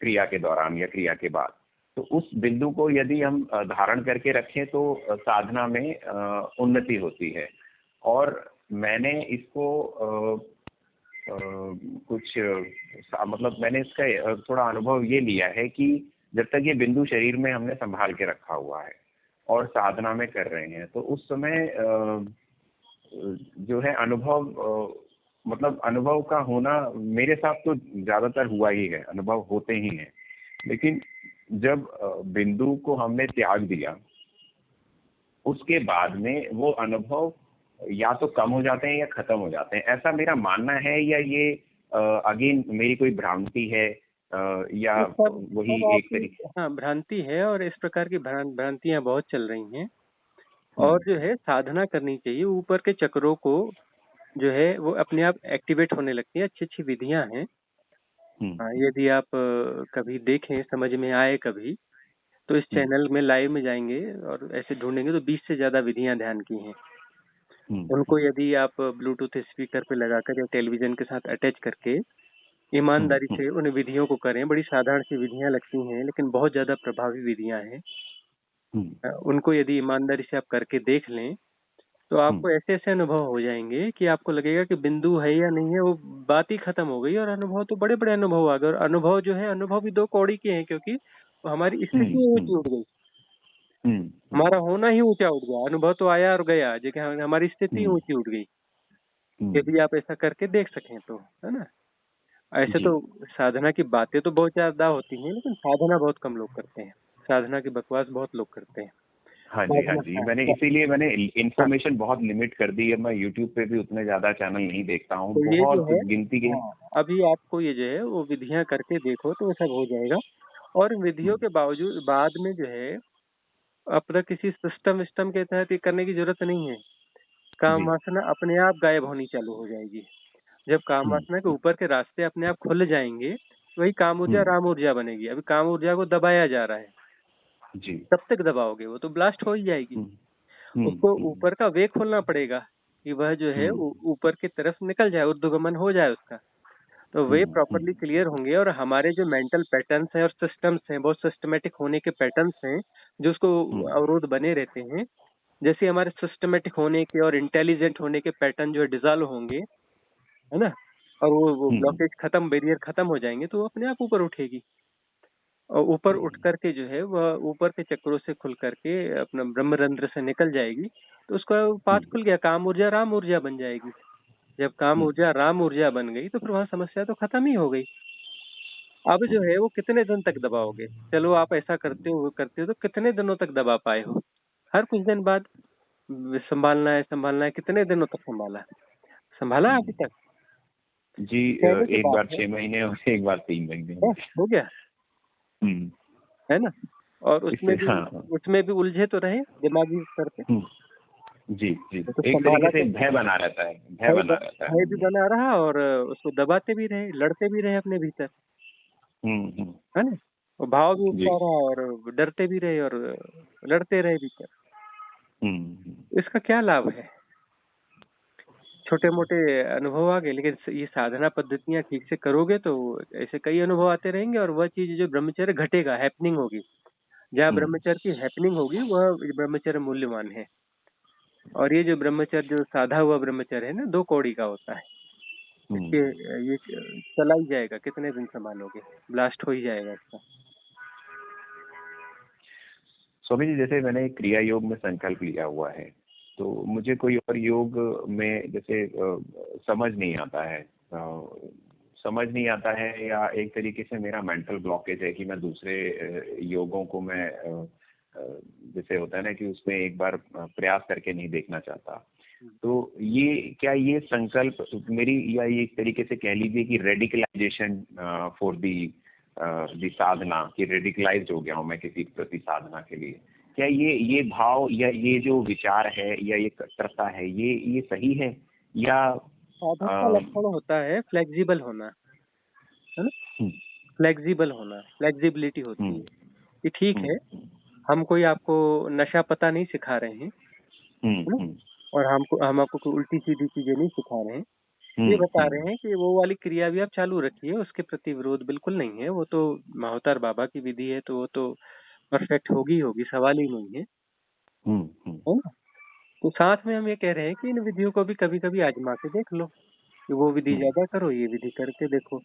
क्रिया के दौरान या क्रिया के बाद, तो उस बिंदु को यदि हम धारण करके रखें तो साधना में उन्नति होती है। और मैंने इसको कुछ मतलब मैंने इसका थोड़ा अनुभव ये लिया है कि जब तक ये बिंदु शरीर में हमने संभाल के रखा हुआ है और साधना में कर रहे हैं, तो उस समय जो है अनुभव मतलब अनुभव का होना मेरे साथ तो ज्यादातर हुआ ही है, अनुभव होते ही हैं। लेकिन जब बिंदु को हमने त्याग दिया, उसके बाद में वो अनुभव या तो कम हो जाते हैं या खत्म हो जाते हैं, ऐसा मेरा मानना है। या ये अगेन मेरी कोई भ्रांति है, या
ये सब
वही
सब
एक
आपकी,
तरीके।
हाँ, भ्रांति है और इस प्रकार की भ्रांतियां बहुत चल रही हैं। और
हम्म,
जो है साधना करनी चाहिए, ऊपर के चक्रों को जो है वो अपने आप एक्टिवेट होने लगती है। अच्छी अच्छी विधियां हैं।
हम्म,
हाँ, यदि आप कभी देखें, समझ में आए कभी, तो इस
हम्म,
चैनल में लाइव में जाएंगे और ऐसे ढूंढेंगे तो 20 से ज्यादा विधियां ध्यान की हैं।
हम्म,
उनको यदि आप ब्लूटूथ स्पीकर पे लगाकर या टेलीविजन के साथ अटैच करके
हम्म,
ईमानदारी से उन विधियों को करें, बड़ी साधारण सी विधियां लगती हैं लेकिन बहुत ज्यादा प्रभावी विधियां हैं।
हम्म,
उनको यदि ईमानदारी से आप करके देख लें तो
हम्म,
आपको ऐसे ऐसे अनुभव हो जाएंगे कि आपको लगेगा कि बिंदु है या नहीं है, वो बात ही खत्म हो गई और अनुभव तो बड़े बड़े अनुभव आ गए। और अनुभव जो है, अनुभव भी दो कौड़ी के हैं, क्योंकि हमारी
हम्म,
स्थिति
हम्म,
ऊंची उठ गई,
हम्म, हम्म,
हमारा होना ही ऊंचा उठ गया। अनुभव तो आया और गया, लेकिन हमारी स्थिति
हम्म,
ऊंची उठ गई।
हम्म,
यदि आप ऐसा करके देख सकें तो, है ना। ऐसे
जी,
तो साधना की बातें तो बहुत ज्यादा होती हैं, लेकिन साधना बहुत कम लोग करते हैं। साधना की बकवास बहुत लोग करते हैं।
हाँ जी, हाँ
साधना।
जी,
हाँ,
मैंने इसीलिए मैंने इंफॉर्मेशन बहुत लिमिट कर दी है। मैं यूट्यूब पे भी उतने ज्यादा चैनल नहीं देखता हूँ,
तो ये जो
बहुत
है,
गिनती के।
हाँ, अभी आपको ये जो है वो विधियां करके देखो तो वो सब हो जाएगा। और विधियों
हम्म,
के बावजूद बाद में जो है अपना किसी सिस्टम विस्टम के तहत ये करने की जरूरत नहीं है। काम
जी।
वासना अपने आप गायब होनी चालू हो जाएगी। जब काम
हम्म,
वासना के ऊपर के रास्ते अपने आप खुल जाएंगे, वही काम ऊर्जा
हम्म,
राम ऊर्जा बनेगी। अभी काम ऊर्जा को दबाया जा रहा है,
जी।
तब तक दबाओगे वो तो ब्लास्ट हो ही जाएगी।
हम्म, हम्म,
उसको
हम्म,
ऊपर का वे खोलना पड़ेगा कि वह जो है
हम्म,
ऊपर की तरफ निकल जाए, ऊर्ध्वगमन हो जाए उसका। तो वे
हम्म,
प्रॉपरली क्लियर होंगे और हमारे जो मेंटल पैटर्न्स हैं और सिस्टम्स हैं, बहुत सिस्टमेटिक होने के पैटर्न्स हैं जो उसको
हम्म,
अवरोध बने रहते हैं। जैसे हमारे सिस्टमेटिक होने के और इंटेलिजेंट होने के पैटर्न जो है डिसॉल्व होंगे, है ना, और वो
हम्म,
ब्लॉकेज खत्म, बैरियर खत्म हो जाएंगे, तो वो अपने आप ऊपर उठेगी। और ऊपर उठ करके जो है वह ऊपर के चक्रों से खुल करके अपना ब्रह्मरंध्र से निकल जाएगी। तो उसका पाथ
हम्म,
खुल गया, काम ऊर्जा राम ऊर्जा बन जाएगी। जब काम
हम्म,
ऊर्जा राम ऊर्जा बन गई तो फिर वहां समस्या तो खत्म ही हो गई। अब जो है वो कितने दिन तक दबाओगे? चलो आप ऐसा करते हो, वो करते हो, तो कितने दिनों तक दबा पाए हो? हर कुछ दिन बाद संभालना है, संभालना है। कितने दिनों तक संभाला? संभाला अभी
हम्म।
तक?
जी,
कहने की
एक
बात
बार
है।
6 महीने और एक बार 3 महीने।
बस हो गया,
हम्म।
है ना। और
इससे,
उसमें भी,
हाँ, हाँ।
उसमें भी उलझे तो रहे दिमागी स्तर पे।
जी, जी।
वो तो
एक तरीके
संभाला
से
तो,
भय बना रहता है, भय
भय
बना रहता है
भय
मन
भी
में।
बना रहा और उसको दबाते भी रहे, लड़ते भी रहे अपने भीतर,
हुँ, हुँ।
है ना। और भाव भी
जी।
उठता रहा और डरते भी रहे और लड़ते रहे भीतर।
हुँ, हुँ।
इसका क्या लाभ है? छोटे मोटे अनुभव आ गए, लेकिन ये साधना पद्धतियां ठीक से करोगे तो ऐसे कई अनुभव आते रहेंगे और वह चीज जो ब्रह्मचर्य घटेगा, हैपनिंग होगी। जहाँ
हुँ,
ब्रह्मचर्य की हैपनिंग होगी वह ब्रह्मचर्य मूल्यवान है। और ये जो ब्रह्मचर्य, जो साधा हुआ ब्रह्मचर्य है ना, 2 कौड़ी का होता है। इसके
हुँ।
ये चला ही जाएगा, कितने दिन संभालोगे? ब्लास्ट हो ही जाएगा इसका।
स्वामी जी, जैसे मैंने क्रिया योग में संकल्प लिया हुआ है, तो मुझे कोई और योग में जैसे समझ नहीं आता है। समझ नहीं आता है, या एक तरीके से मेरा मेंटल ब्लॉकेज है कि मैं दूसरे योगों को मैं अ, जैसे होता है ना कि उसमें एक बार प्रयास करके नहीं देखना चाहता। तो ये क्या ये संकल्प मेरी, या ये एक तरीके से कह लीजिए कि रेडिकलाइजेशन फॉर दी साधना, कि रेडिकलाइज हो गया हूँ मैं किसी प्रति साधना के लिए। क्या ये भाव या ये जो विचार है या ये कट्टरता है, ये सही है, या
साधक का
अ,
लक्षण होता है फ्लेक्सिबल होना, है ना।
हम्म,
फ्लेक्सिबल होना, फ्लेक्सिबिलिटी होती है
हम्म,
कि ठीक
हम्म,
है, हम कोई आपको नशा पता नहीं सिखा रहे हैं,
हम्म,
है ना।
हम्म,
और हम आपको कोई उल्टी सीधी चीजें नहीं सिखा रहे हैं। ये
हम्म,
बता रहे हैं कि वो वाली क्रिया भी आप चालू रखिए, उसके प्रति विरोध बिल्कुल नहीं है। वो तो महावतार बाबा की विधि है, तो वो तो परफेक्ट होगी ही होगी, सवाल ही नहीं
हम्म,
है ना। तो साथ में हम ये कह रहे हैं कि इन विधियों को भी कभी कभी आजमा के देख लो, कि वो विधि
हम्म,
ज्यादा करो, ये विधि करके देखो।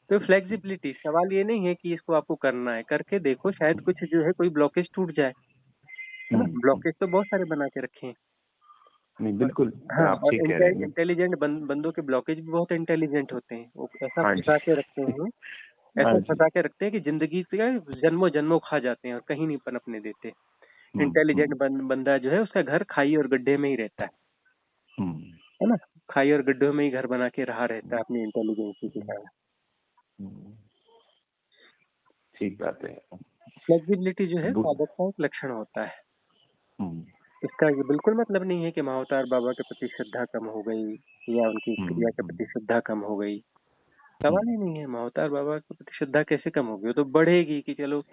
तो फ्लेक्सिबिलिटी, सवाल ये नहीं है कि इसको आपको करना है, करके देखो, शायद कुछ जो है कोई ब्लॉकेज टूट जाए, है ना।
हम्म।
ब्लॉकेज तो बहुत सारे बना के रखे हैं।
नहीं,
और
बिल्कुल।
हाँ,
आप
और
ठीक कह रहे हैं।
इंटेलिजेंट बंदों के ब्लॉकेज भी बहुत इंटेलिजेंट होते हैं। वो ऐसा
हाँ जी।
फंसा के रखते हैं,
हाँ
ऐसा
जी।
फंसा के रखते हैं कि जिंदगी से जन्मों जन्मों खा जाते हैं और कहीं नहीं पनपने देते।
हम्म, हम्म,
इंटेलिजेंट बंदा जो है उसका घर खाई और गड्ढे में ही रहता
हम्म,
है ना। खाई और गड्ढों में ही घर बना के रहा रहता है अपनी इंटेलिजेंसी के कारण।
हम्म। ठीक बात है।
फ्लेक्सिबिलिटी जो है
बु-
साधक का एक लक्षण होता है।
हम्म,
इसका ये बिल्कुल मतलब नहीं है कि महाअवतार बाबा के प्रति श्रद्धा कम हो गई या उनकी
हम्म,
क्रिया के प्रति श्रद्धा कम हो गई। सवाल ही नहीं है, महाअवतार बाबा के प्रति श्रद्धा कैसे कम होगी? वो तो बढ़ेगी कि चलो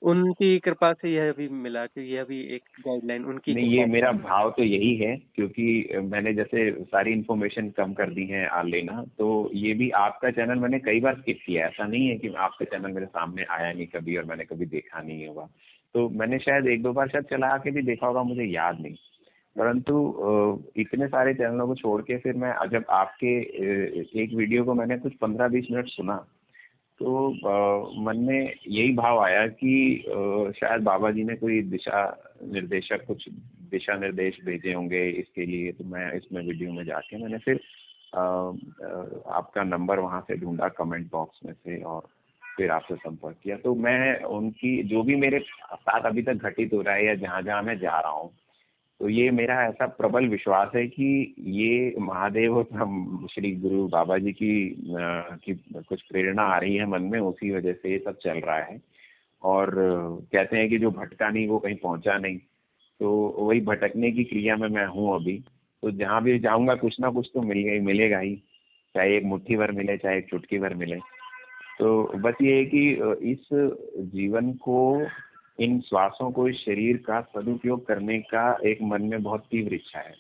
उनकी कृपा से यह भी मिला, कि यह भी एक गाइडलाइन उनकी
नहीं, ये
कृपा से
मेरा
मिला।
भाव तो यही है, क्योंकि मैंने जैसे सारी इन्फॉर्मेशन कम कर दी है आ लेना, तो ये भी आपका चैनल मैंने कई बार स्किप किया है। ऐसा नहीं है कि आपका चैनल मेरे सामने आया नहीं कभी और मैंने कभी देखा नहीं होगा। तो मैंने शायद एक दो बार शायद चला के भी देखा होगा, मुझे याद नहीं। परंतु इतने सारे चैनलों को छोड़ के फिर मैं जब आपके एक वीडियो को मैंने कुछ 15-20 मिनट सुना, तो मन में यही भाव आया कि शायद बाबा जी ने कोई दिशा निर्देशक, कुछ दिशा निर्देश भेजे होंगे इसके लिए। तो मैं इसमें वीडियो में जाके मैंने फिर आपका नंबर वहां से ढूंढा कमेंट बॉक्स में से, और फिर आपसे संपर्क किया। तो मैं उनकी जो भी मेरे साथ अभी तक घटित हो रहा है या जहाँ जहाँ मैं जा रहा हूँ, तो ये मेरा ऐसा प्रबल विश्वास है कि ये महादेव और श्री गुरु बाबा जी की कुछ प्रेरणा आ रही है मन में, उसी वजह से ये सब चल रहा है। और कहते हैं कि जो भटका नहीं वो कहीं पहुंचा नहीं, तो वही भटकने की क्रिया में मैं हूँ अभी। तो जहाँ भी जाऊंगा कुछ ना कुछ तो मिलेगा ही, चाहे एक मुट्ठी भर मिले चाहे एक चुटकी भर मिले। तो बस ये है कि इस जीवन को, इन श्वासों को, इस शरीर का सदुपयोग करने का एक मन में बहुत तीव्र इच्छा है।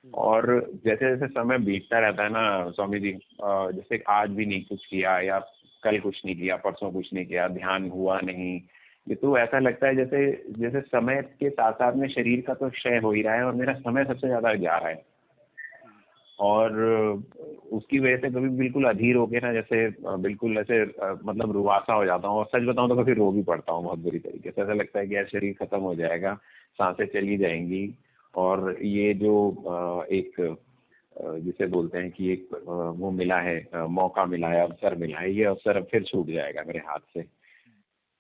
और जैसे जैसे समय बीतता रहता है ना स्वामी जी, जैसे आज भी नहीं कुछ किया या कल कुछ नहीं किया, परसों कुछ नहीं किया, ध्यान हुआ नहीं, ये तो ऐसा लगता है जैसे जैसे समय के साथ साथ में शरीर का तो क्षय हो ही रहा है और मेरा समय सबसे ज्यादा जा रहा है। और उसकी वजह से कभी बिल्कुल अधीर होके ना, जैसे बिल्कुल ऐसे मतलब रुआसा हो जाता हूँ। और सच बताऊं तो कभी रो भी पड़ता हूँ बहुत बुरी तरीके से। ऐसा लगता है कि यार शरीर खत्म हो जाएगा, सांसें चली जाएंगी, और ये जो एक जिसे बोलते हैं कि एक वो मिला है, मौका मिला है, अवसर मिला है, ये अवसर अब फिर छूट जाएगा मेरे हाथ से।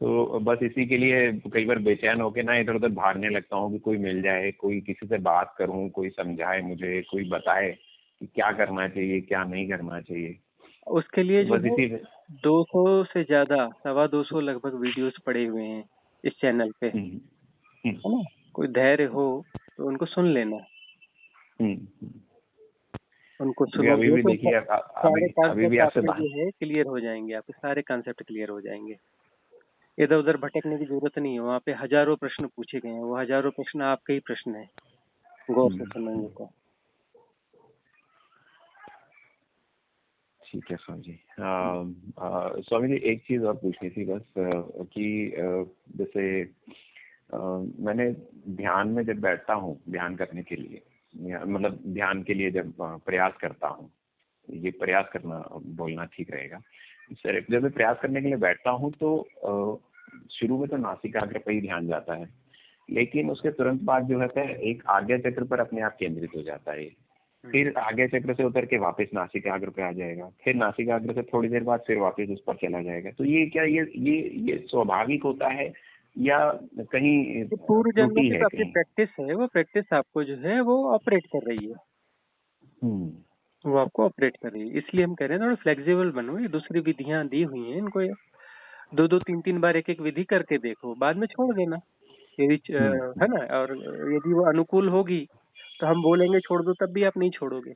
तो बस इसी के लिए कई बार बेचैन होके ना इधर उधर भागने लगता हूँ कि कोई मिल जाए, कोई किसी से बात करूँ, कोई समझाए मुझे, कोई बताए कि क्या करना चाहिए क्या नहीं करना चाहिए।
उसके लिए
तो
जो
बस
है
इसी
200 से ज्यादा, 250 लगभग वीडियोस पड़े हुए हैं इस चैनल पे,
हम्म,
है ना। कोई धैर्य हो तो उनको सुन लेना।
हम्म।
उनको
क्योंकि अभी
सुनोगे
भी
तो
देखिए
सारे
अभी भी
कॉन्सेप्ट
आपसे
आपके
बात।
जो है क्लियर हो जाएंगे, आपके सारे कॉन्सेप्ट क्लियर हो जाएंगे। इधर उधर भटकने की जरूरत नहीं है। वहाँ पे हजारों प्रश्न पूछे गए हैं, वो हजारों प्रश्न आपके ही प्रश्न है, गौर से सुनेंगे तो।
ठीक है स्वामी जी। स्वामी जी एक चीज और पूछनी थी बस, कि जैसे मैंने ध्यान में जब बैठता हूँ ध्यान करने के लिए, मतलब ध्यान के लिए जब प्रयास करता हूँ, ये प्रयास करना बोलना ठीक रहेगा सर, जब मैं प्रयास करने के लिए बैठता हूँ तो शुरू में तो नासिकाग्र पर ही ध्यान जाता है, लेकिन उसके तुरंत बाद जो है एक आज्ञा चक्र पर अपने आप केंद्रित हो जाता है। फिर आज्ञा चक्र से उतर के वापस नासिकाग्र पे आ जाएगा, फिर नासिकाग्र से थोड़ी देर बाद फिर वापस उस पर चला जाएगा। तो ये क्या ये स्वाभाविक होता है या कहीं
पूर्व जन्मों
त्रुटि
की
है
जो आपकी
कहीं?
प्रैक्टिस है, वो प्रैक्टिस आपको जो है वो ऑपरेट कर रही है,
हम्म,
वो आपको ऑपरेट कर रही है। इसलिए हम कह रहे हैं थोड़ा फ्लेक्सिबल बनो। ये दूसरी विधियां दी हुई हैं, इनको दो दो तीन तीन बार एक एक विधि करके देखो, बाद में छोड़ देना यदि है ना। और यदि वो अनुकूल होगी तो हम बोलेंगे छोड़ दो, तब भी आप नहीं छोड़ोगे।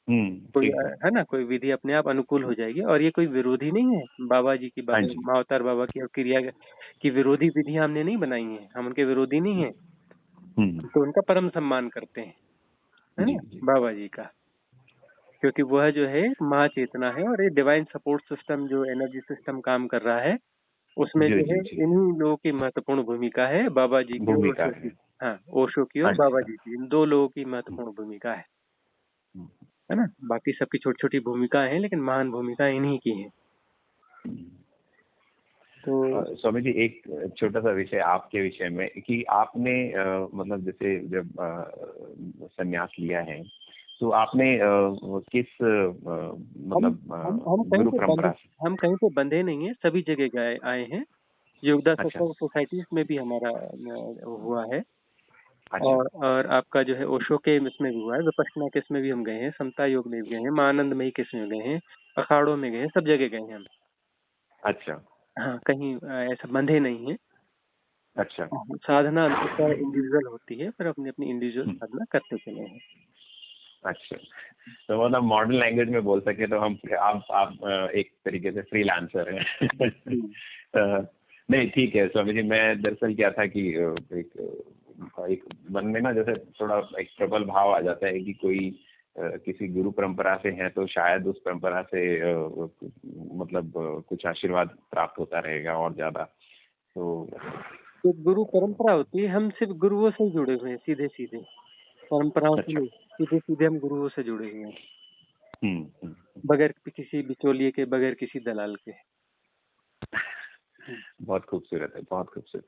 कोई
ठीक है।
है ना, कोई विधि अपने आप अनुकूल हो जाएगी। और ये कोई विरोधी नहीं है बाबा जी की,
हाँ
बाबा
जी।
मावतार बाबा की और क्रिया की विरोधी विधियां हमने नहीं बनाई हैं, हम उनके विरोधी नहीं है।
हम्म,
तो उनका परम सम्मान करते हैं, है
जी
ना,
जी।
बाबा जी का। क्योंकि वह जो है महाचेतना है, और ये डिवाइन सपोर्ट सिस्टम जो एनर्जी सिस्टम काम कर रहा है, उसमें
जी
जो
जी
है
जी।
इन्हीं लोगों की महत्वपूर्ण भूमिका है, बाबा जी की और
भूमिका
ओशो
है।
की। हाँ, ओशो की और बाबा
अच्छा।
जी की, इन दो लोगों की महत्वपूर्ण भूमिका
हम्म,
है ना। बाकी सबकी छोटी छोटी भूमिकाएं हैं, लेकिन महान भूमिका इन्हीं की है।
हम्म।
तो
स्वामी जी एक छोटा सा विषय आपके विषय में कि आपने मतलब जैसे जब संन्यास लिया है तो आपने किस
हम
मतलब
हम कहीं
गुरु
पे बंधे,
परंपरा से?
हम कहीं पे बंधे नहीं है, सभी जगह गए आए हैं। योगदा
अच्छा
सोसाइटीज में भी हमारा हुआ है।
अच्छा।
और आपका जो है ओशो के इसमें भी हुआ है, विपश्यना के इसमें भी हम गए हैं, समता योग में भी गए हैं, महानंदमयी के इसमें गए हैं, अखाड़ों में गए हैं, सब जगह गए हैं हम।
अच्छा
हाँ, कहीं ऐसा बंधे नहीं है।
अच्छा।
साधना अंततः इंडिविजुअल होती है, पर अपनी अपनी इंडिविजुअल
हम्म,
साधना करते चले हैं।
अच्छा। तो मतलब मॉडर्न लैंग्वेज में बोल सके तो हम आप एक तरीके से फ्रीलांसर हैं।
हम्म।
नहीं ठीक है स्वामी जी, मैं दरअसल क्या था कि एक मन में ना जैसे थोड़ा एक प्रबल भाव आ जाता है कि कोई किसी गुरु परंपरा से है तो शायद उस परंपरा से मतलब कुछ आशीर्वाद प्राप्त होता रहेगा और ज्यादा। तो
तो गुरु परंपरा होती है, हम सिर्फ गुरुओं से ही जुड़े हुए हैं, सीधे सीधे, परंपराओं से
अच्छा।
नहीं, सीधे सीधे हम गुरुओं से जुड़े हुए हैं,
हम्म।
बगैर किसी बिचौलिए के, बगैर किसी दलाल के।
बहुत खूबसूरत है, बहुत खूबसूरत।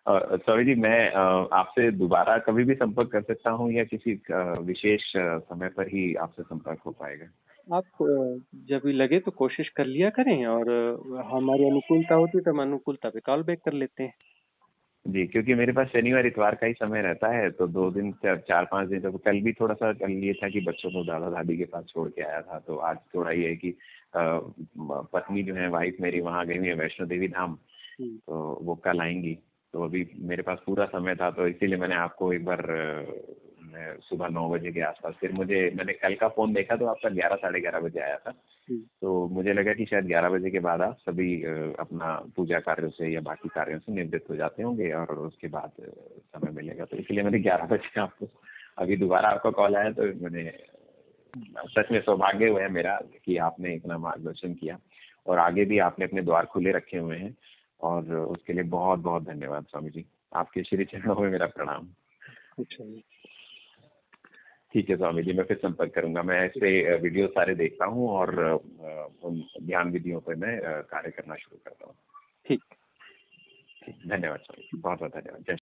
स्वामी जी, मैं आपसे दोबारा कभी भी संपर्क कर सकता हूँ या किसी विशेष समय पर ही आपसे संपर्क हो पाएगा?
आप जब भी लगे तो कोशिश कर लिया करें, और हमारी अनुकूलता होती है तो हम अनुकूलता पे कॉल बैक कर लेते हैं।
जी, क्योंकि मेरे पास शनिवार इतवार का ही समय रहता है, तो 2 दिन 4-5 दिन, तो कल भी थोड़ा-सा कल ये था कि बच्चों को दादा-दादी के पास छोड़ के आया था, तो आज थोड़ा ये है कि पत्नी जो है, वाइफ मेरी वहाँ गई हुई है वैष्णो देवी धाम,
हम्म,
तो वो कल आएँगी। तो अभी मेरे पास पूरा समय था, तो इसीलिए मैंने आपको एक बार मैं सुबह 9 बजे के आस-पास, फिर मैंने कल का फ़ोन देखा तो आपका 11 साढ़े 11 बजे आया था।
हम्म,
तो मुझे लगा कि शायद 11 बजे के बाद आप सभी अपना पूजा कार्यों से या बाकी कार्यों से निवृत्त हो जाते होंगे और उसके बाद समय मिलेगा, तो इसलिए मैंने 11 बजे आपको, अभी दोबारा आपका कॉल आया तो मैंने, सच में सौभाग्य हुआ है मेरा कि आपने इतना मार्गदर्शन किया और आगे भी आपने अपने द्वार खुले रखे हुए हैं, और उसके लिए बहुत बहुत धन्यवाद स्वामी जी। आपके श्री चरणों में मेरा प्रणाम।
अच्छा जी।
ठीक है स्वामी जी, मैं फिर संपर्क करूंगा। मैं ऐसे वीडियो सारे देखता हूँ और उन ध्यान विधियों पर मैं कार्य करना शुरू करता हूँ।
ठीक।
ठीक, धन्यवाद स्वामी जी, बहुत बहुत धन्यवाद। जय